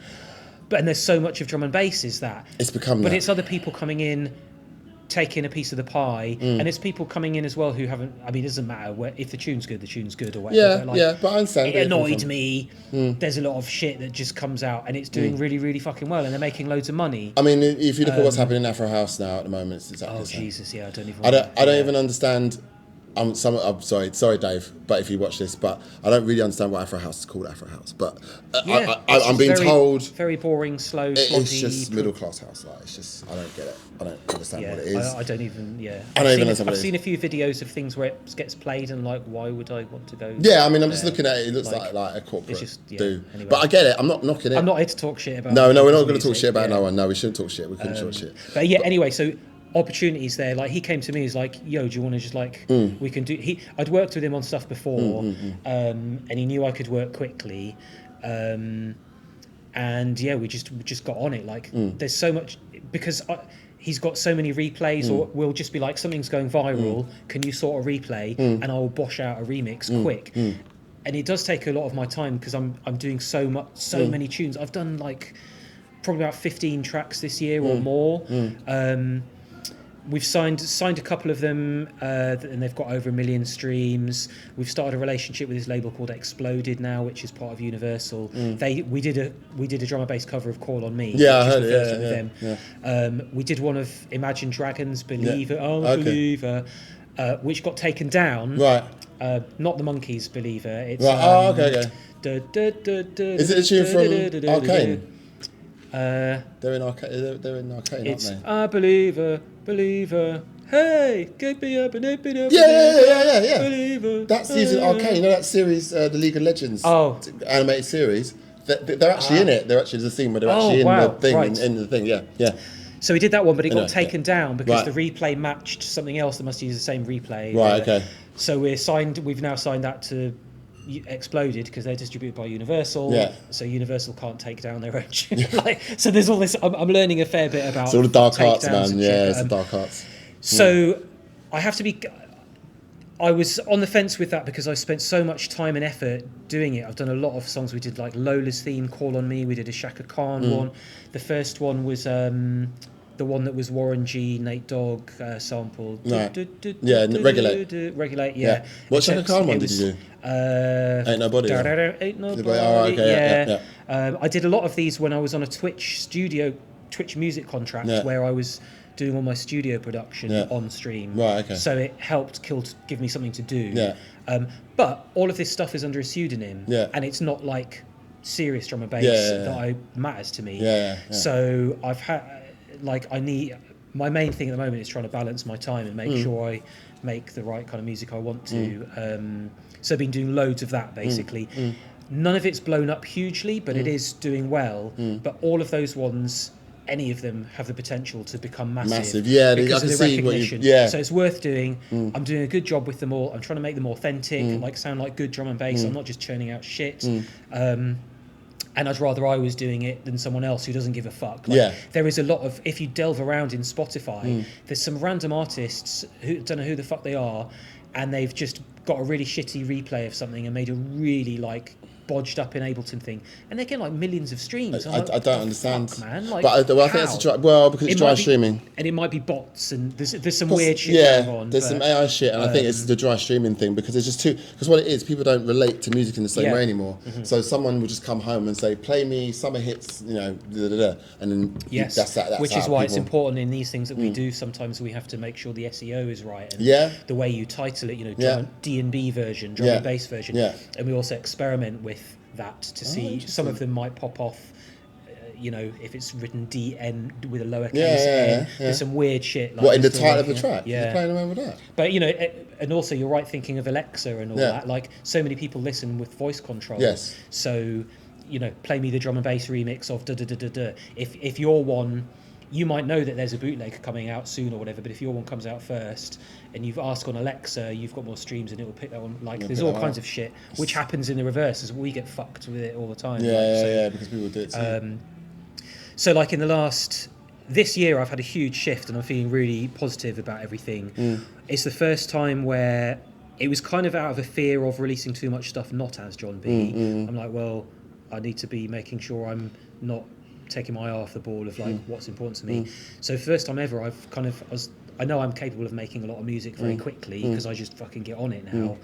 And there's so much of drum and bass is that. It's become But it's other people coming in, taking a piece of the pie, and it's people coming in as well who haven't. I mean, it doesn't matter if the tune's good or whatever. But I understand. It annoyed me. There's a lot of shit that just comes out, and it's doing really, really fucking well, and they're making loads of money. I mean, if you look at what's happening in Afro House now at the moment, it's exactly the same. Jesus, I don't even. I don't even understand. I'm sorry, Dave, but if you watch this, but I don't really understand why Afro House is called Afro House. But I'm being told very boring, slow, it's just middle class house. Like it's just I don't get it. I don't understand what it is. I don't even. I've seen a few videos of things where it gets played and like, why would I want to go? Yeah, I mean, I'm just looking at it. It looks like a corporate do. Anyway. But I get it. I'm not knocking it. I'm not here to talk shit about. No, we're not going to talk shit about no one. No, we shouldn't talk shit. We couldn't talk shit. But anyway, so. Opportunities there, like he came to me, he's like, yo, do you want to just like we can do I'd worked with him on stuff before, and he knew I could work quickly, and we just got on it. Like there's so much because he's got so many replays, or we'll just be like, something's going viral, can you sort a replay, and I'll bosh out a remix quick. And it does take a lot of my time because I'm doing so many tunes. I've done like probably about 15 tracks this year or more. We've signed a couple of them, and they've got over 1 million streams. We've started a relationship with this label called Exploded now, which is part of Universal. We did a drum and bass cover of Call on Me. Yeah, I heard it. Them. We did one of Imagine Dragons, Believer, Believer, which got taken down. Right. Not the Monkeys, Believer. It's, okay. Is it a tune from Arcane? They're in Arcane, aren't they? I believer. Hey, give me up and it up. Yeah. Believer. That's using Arcane. You know that series, the League of Legends animated series? They're actually in it. There's a scene where they're actually in the thing. Right. In the thing, yeah. So we did that one, but it got taken down because the replay matched something else that must use the same replay. Right. Okay. So we've now signed that to Exploded because they're distributed by Universal. Yeah. So Universal can't take down their own shit. So there's all this. I'm learning a fair bit about. It's all the dark arts, man. Yeah, it's the dark arts. So I have to be. I was on the fence with that because I spent so much time and effort doing it. I've done a lot of songs. We did like Lola's theme, Call on Me. We did a Shaka Khan one. The first one was the one that was Warren G, Nate Dogg sampled. Right. Regulate. Regulate, yeah. What Shaka Khan one did you do? Ain't Nobody. Ain't Nobody. I did a lot of these when I was on a Twitch music contract where I was doing all my studio production on stream. Right, okay. So it helped give me something to do. Yeah. But all of this stuff is under a pseudonym. Yeah. And it's not like serious drum and bass matters to me. Yeah. So I've had, my main thing at the moment is trying to balance my time and make sure I make the right kind of music I want to. So I've been doing loads of that basically. None of it's blown up hugely, but it is doing well. But all of those ones, any of them have the potential to become massive. Yeah, because I can of the see recognition. So it's worth doing. I'm doing a good job with them all. I'm trying to make them authentic, sound like good drum and bass. I'm not just churning out shit. And I'd rather I was doing it than someone else who doesn't give a fuck. There is a lot of, if you delve around in Spotify, there's some random artists who don't know who the fuck they are, and they've just got a really shitty replay of something and made a really bodged up in Ableton thing, and they're getting millions of streams. I don't understand, fuck, man. But I think that's because it's dry streaming, and it might be bots, and there's some weird shit going on. There's some AI shit, and I think it's the dry streaming thing because there's just because what it is, people don't relate to music in the same way anymore. So someone will just come home and say, "Play me summer hits," and then that's that. Which is why it's important in these things that we do. Sometimes we have to make sure the SEO is right, and the way you title it, DnB version, drum and bass version, and we also experiment with that to see. Some of them might pop off, if it's written DN with a lowercase n. There's some weird shit. What, in the title of the track? You're playing around with that? But and also you're right thinking of Alexa and all that. So many people listen with voice control. Yes. So play me the drum and bass remix of da da da da da. If your one, you might know that there's a bootleg coming out soon or whatever, but if your one comes out first and you've asked on Alexa, you've got more streams and it will pick that one. There's all kinds of shit, which happens in the reverse as we get fucked with it all the time. Because people do it too. So in this year I've had a huge shift and I'm feeling really positive about everything. It's the first time where it was kind of out of a fear of releasing too much stuff not as JohnB. I'm like, well, I need to be making sure I'm not taking my eye off the ball of what's important to me. So first time ever I know I'm capable of making a lot of music very quickly because I just fucking get on it now,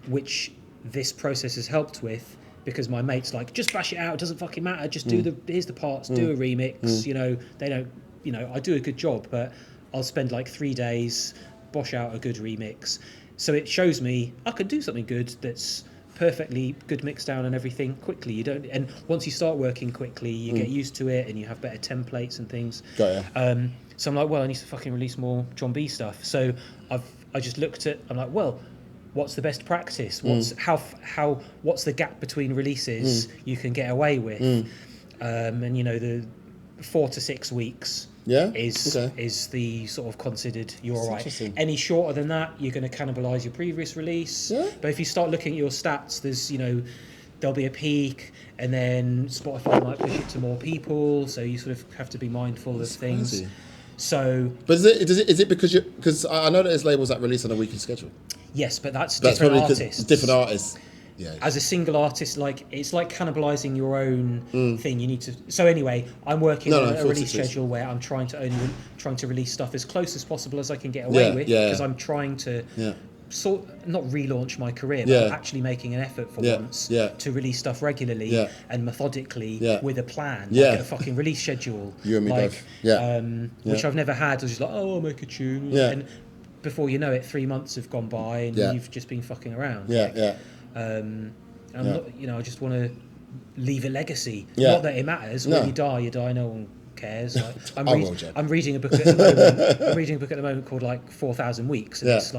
which this process has helped with because my mate's like, just bash it out, it doesn't fucking matter, just here's the parts, do a remix, they don't, I do a good job, but I'll spend 3 days, bosh out a good remix. So it shows me I can do something good that's perfectly good mix down and everything quickly. And once you start working quickly, you get used to it and you have better templates and things. Got ya. So I'm like, well, I need to fucking release more JohnB stuff. So I just looked at, I'm like, well, what's the best practice? What's the gap between releases you can get away with? And the 4 to 6 weeks is the sort of considered you're all right. Any shorter than that, you're going to cannibalise your previous release. But if you start looking at your stats, there's there'll be a peak, and then Spotify might push it to more people. So you sort of have to be mindful of things. Crazy. So, but is it because I know that there's labels that release on a weekly schedule? Yes, but that's different artists. Different artists. Yeah. As a single artist, it's like cannibalizing your own thing. You need to. So anyway, I'm working on a release schedule where I'm trying to release stuff as close as possible as I can get away with because I'm trying to not relaunch my career, but actually making an effort for once to release stuff regularly and methodically with a plan, like a fucking release schedule. You and me both. Which I've never had. I was just like, I'll make a tune. And before you know it, 3 months have gone by and you've just been fucking around. I just want to leave a legacy. Not that it matters. When you die. No one cares. I'm reading a book at the moment called 4,000 Weeks, and it's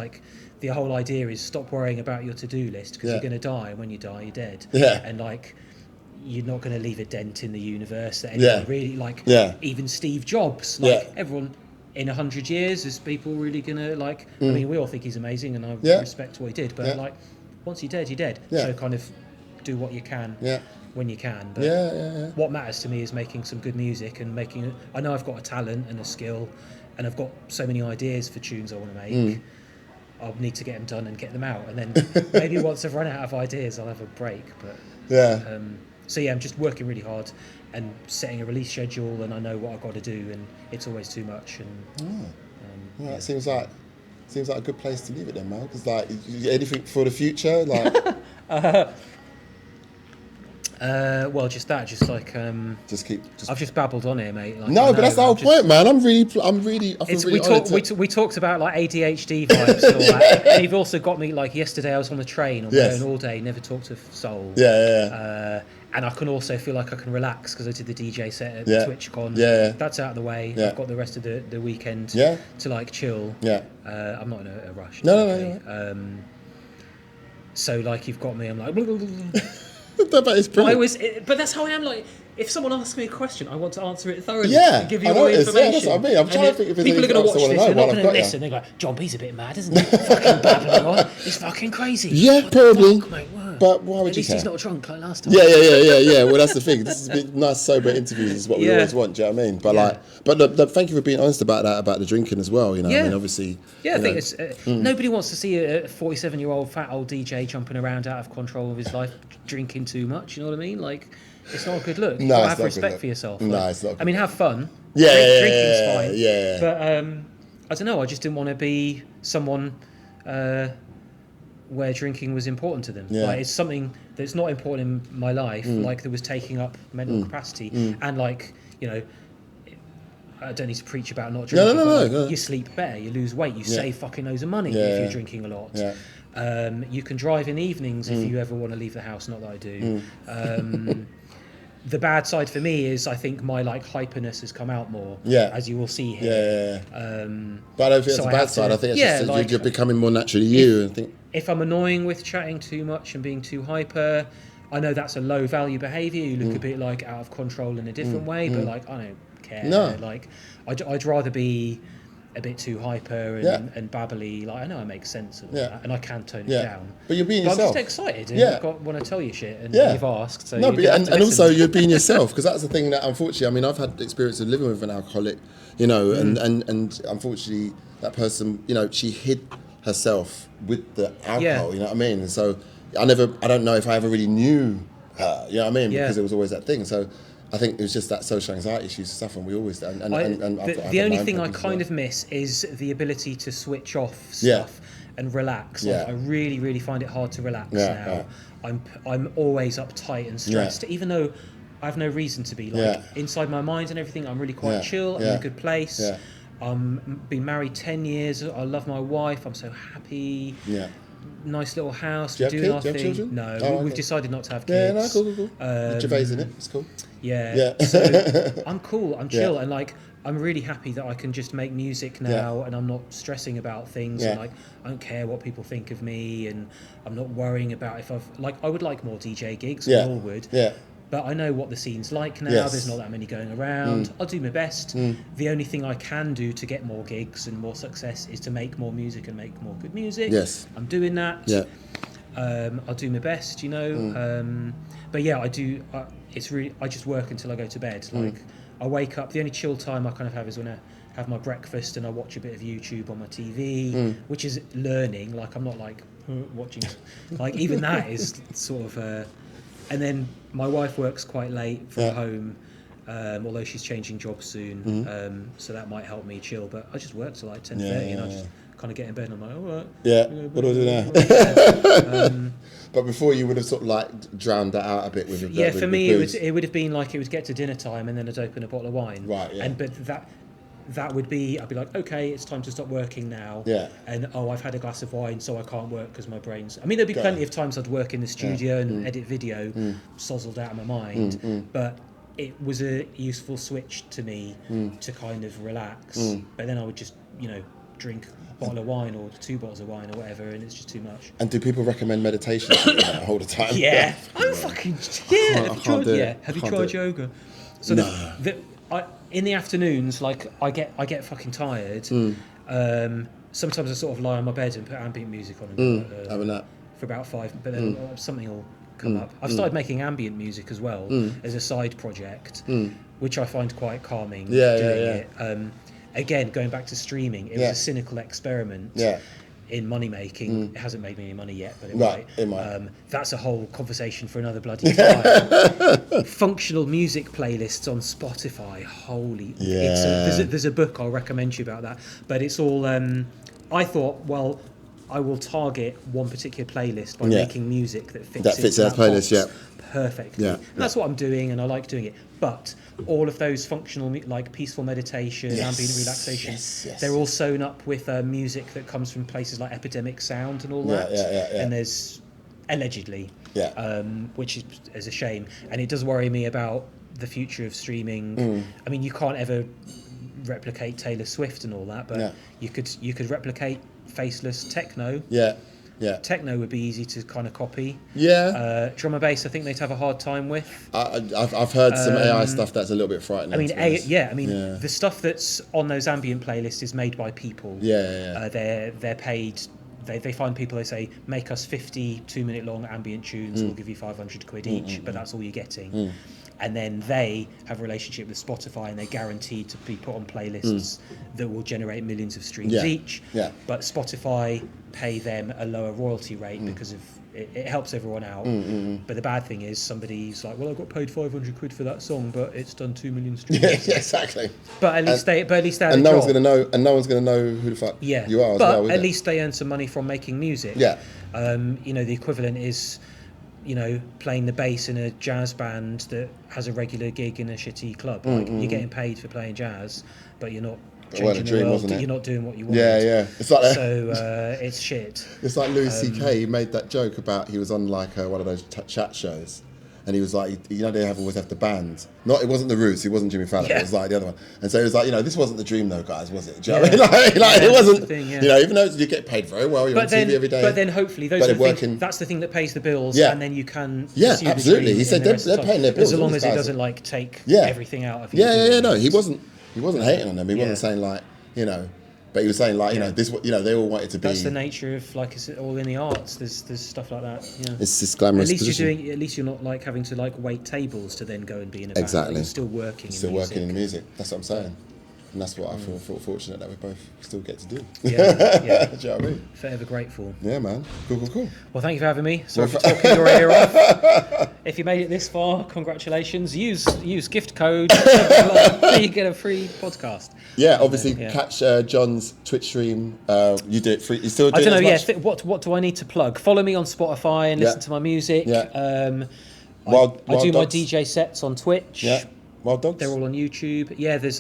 the whole idea is stop worrying about your to-do list because you're going to die, and when you die, you're dead. And you're not going to leave a dent in the universe that anyone really like. Even Steve Jobs, like everyone in 100 years, is people really going to like? I mean, we all think he's amazing, and I respect what he did, but like once you're dead, you're dead. So kind of do what you can. When you can, but what matters to me is making some good music and making. I know I've got a talent and a skill, and I've got so many ideas for tunes I want to make. I'll need to get them done and get them out, and then maybe once I've run out of ideas, I'll have a break. But so I'm just working really hard and setting a release schedule, and I know what I've got to do, and it's always too much. And it seems like a good place to leave it then, man. Because like, anything for the future, like. Well, just like I've just babbled on here, mate. Like, no, but that's the whole point, man. I feel really we talked about like ADHD vibes and all that, and you've also got me like yesterday. I was on the train on my own all day, never talked to soul. And I can also feel like I can relax because I did the DJ set at TwitchCon. That's out of the way. I've got the rest of the weekend to like chill. I'm not in a rush. No. So like you've got me. I'm like. But it's brilliant. But that's how I am. Like, if someone asks me a question, I want to answer it thoroughly. And give you all the information. Yeah, that's what I mean. I'm trying to think if people are going to watch this. They're not going to listen. They're like, JohnB's a bit mad, isn't he? Fucking babbling on. He's fucking crazy. Yeah, probably. But why would you say? At least he's not drunk like last time. Yeah. Well, that's the thing. This is a bit nice, sober interviews is what we always want. Do you know what I mean? But but thank you for being honest about that, about the drinking as well. You know, I mean, obviously. Yeah, I think it's nobody wants to see a 47-year-old fat old DJ jumping around out of control of his life, drinking too much. You know what I mean? Like, it's not a good look. No, have respect for yourself. No, it's not. I mean, have fun. Drinking's fine. Yeah. But I don't know. I just didn't want to be someone where drinking was important to them. Like, it's something that's not important in my life. Like, that was taking up mental capacity, and like, you know. I don't need to preach about not drinking. No. You sleep better, you lose weight, you save fucking loads of money if you're drinking a lot. You can drive in evenings if you ever want to leave the house. Not that I do. The bad side for me is I think my like hyperness has come out more. As you will see here. But I don't think it's a bad side. I think it's just like, you're becoming more naturally you. I think if I'm annoying with chatting too much and being too hyper, I know that's a low value behaviour. You look a bit like out of control in a different way, but like I don't care. No. Like I'd rather be a bit too hyper and babbly. Like I know I make sense of that, and I can tone it down. But you're being yourself. I'm just excited, and I want to tell you shit, and you've asked. So and also you're being yourself, because that's the thing that unfortunately, I mean, I've had the experience of living with an alcoholic, you know, and unfortunately that person, you know, she hid herself with the alcohol. You know what I mean? And so I don't know if I ever really knew her. You know what I mean? Because it was always that thing. So. I think it was just that social anxiety she used to suffer, and we always and the only thing I kind of miss is the ability to switch off stuff and relax. Like, I really, really find it hard to relax now. I'm always uptight and stressed, even though I have no reason to be. Like inside my mind and everything, I'm really quite chill. I'm in a good place. Been married 10 years. I love my wife. I'm so happy. Nice little house. We do our thing. No, we've decided not to have kids. Cool. Gervais in it. It's cool. So I'm cool. I'm chill, and like I'm really happy that I can just make music now, and I'm not stressing about things. And like I don't care what people think of me, and I'm not worrying about if I've like I would like more DJ gigs. We all would. But I know what the scene's like now. There's not that many going around. I'll do my best. The only thing I can do to get more gigs and more success is to make more music and make more good music. I'm doing that. I'll do my best, you know. But I do. It's really. I just work until I go to bed. Like I wake up. The only chill time I kind of have is when I have my breakfast and I watch a bit of YouTube on my TV, which is learning. Like I'm not like watching. Like even that is sort of. And then my wife works quite late from home, although she's changing jobs soon, so that might help me chill. But I just work till like 10:30, and I just kind of get in bed and I'm like, all right. What do I do now? But before you would have sort of like drowned that out a bit with it. For me it would have been like it would get to dinner time and then I'd open a bottle of wine. But that would be, I'd be like, okay, it's time to stop working now. And I've had a glass of wine, so I can't work because my brain's. I mean, there'd be plenty of times I'd work in the studio and edit video, sozzled out of my mind. But it was a useful switch to me to kind of relax. But then I would just, you know, drink a bottle of wine or 2 bottles of wine or whatever, and it's just too much. And do people recommend meditation all the time? Yeah, I'm fucking Have you tried yoga? So in the afternoons, like I get fucking tired. Sometimes I sort of lie on my bed and put ambient music on and have a nap for about 5, but then something will come up. I've started making ambient music as well as a side project, which I find quite calming. Doing it. Again, going back to streaming, it was a cynical experiment in money making. It hasn't made me any money yet, but it might. That's a whole conversation for another bloody time. Functional music playlists on Spotify. Holy, there's a book I'll recommend you about that. But it's all. I thought, well, I will target one particular playlist by making music that fits in that playlist. Perfectly. And that's what I'm doing, and I like doing it. But all of those functional, like peaceful meditation, ambient relaxation, they're all sewn up with music that comes from places like Epidemic Sound and all that. And there's allegedly, which is a shame, and it does worry me about the future of streaming. I mean, you can't ever replicate Taylor Swift and all that, but you could replicate faceless techno. Techno would be easy to kind of copy. Drum and bass, I think they'd have a hard time with. I've heard some AI stuff that's a little bit frightening. I mean, the stuff that's on those ambient playlists is made by people. They're paid. They find people. They say, make us 50 2-minute long ambient tunes. We'll give you 500 quid each, but that's all you're getting. And then they have a relationship with Spotify, and they're guaranteed to be put on playlists that will generate millions of streams each. But Spotify pay them a lower royalty rate because of it helps everyone out. But the bad thing is somebody's like, well, I got paid 500 quid for that song, but it's done 2 million streams. Exactly. But at least they had and no one's gonna know, and no one's gonna know who the fuck you are. But at least they earn some money from making music. The equivalent is, playing the bass in a jazz band that has a regular gig in a shitty club. Like, you're getting paid for playing jazz, but you're not changing the world. You're not doing what you want. It's like it's shit. It's like Louis C.K. He made that joke about he was on like one of those chat shows, and he was like, they always have the band. It wasn't the Roots, it wasn't Jimmy Fallon, it was like the other one. And so he was like, this wasn't the dream though, guys, was it? Do you know what I mean? It wasn't. Thing, even though you get paid very well, you're on TV every day. But then hopefully that's the thing that pays the bills, and then you can. Absolutely. He said they're paying their bills as long as it doesn't take everything out of you. No, he wasn't hating on them. He wasn't saying like, but he was saying like, this, they all wanted to be. That's the nature of like it's all in the arts. There's stuff like that. It's this glamorous. At least you're not like having to like wait tables to then go and be in a band. Exactly. Like, you're still working. Working in music. That's what I'm saying. And that's what I feel fortunate that we both still get to do. Do you know what I mean? Forever grateful. Yeah, man. Cool. Well, thank you for having me. Sorry for talking your ear off. If you made it this far, congratulations. Use gift code. You get a free podcast. Obviously, catch John's Twitch stream. You do it free. You still do it? I don't know. What do I need to plug? Follow me on Spotify and listen to my music. I do my DJ sets on Twitch. Wild Dogs. They're all on YouTube. There's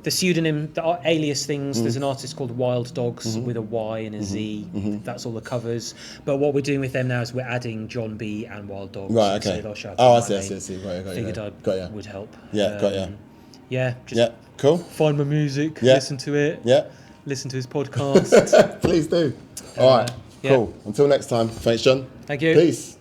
the pseudonym, the alias things. There's an artist called Wild Dogs with a Y and a Z. That's all the covers. But what we're doing with them now is we're adding JohnB and Wild Dogs. Right. Okay. So I see. Right. Figured I would help. Cool. Find my music. Listen to it. Listen to his podcast. Please do. All right. Cool. Until next time. Thanks, John. Thank you. Peace.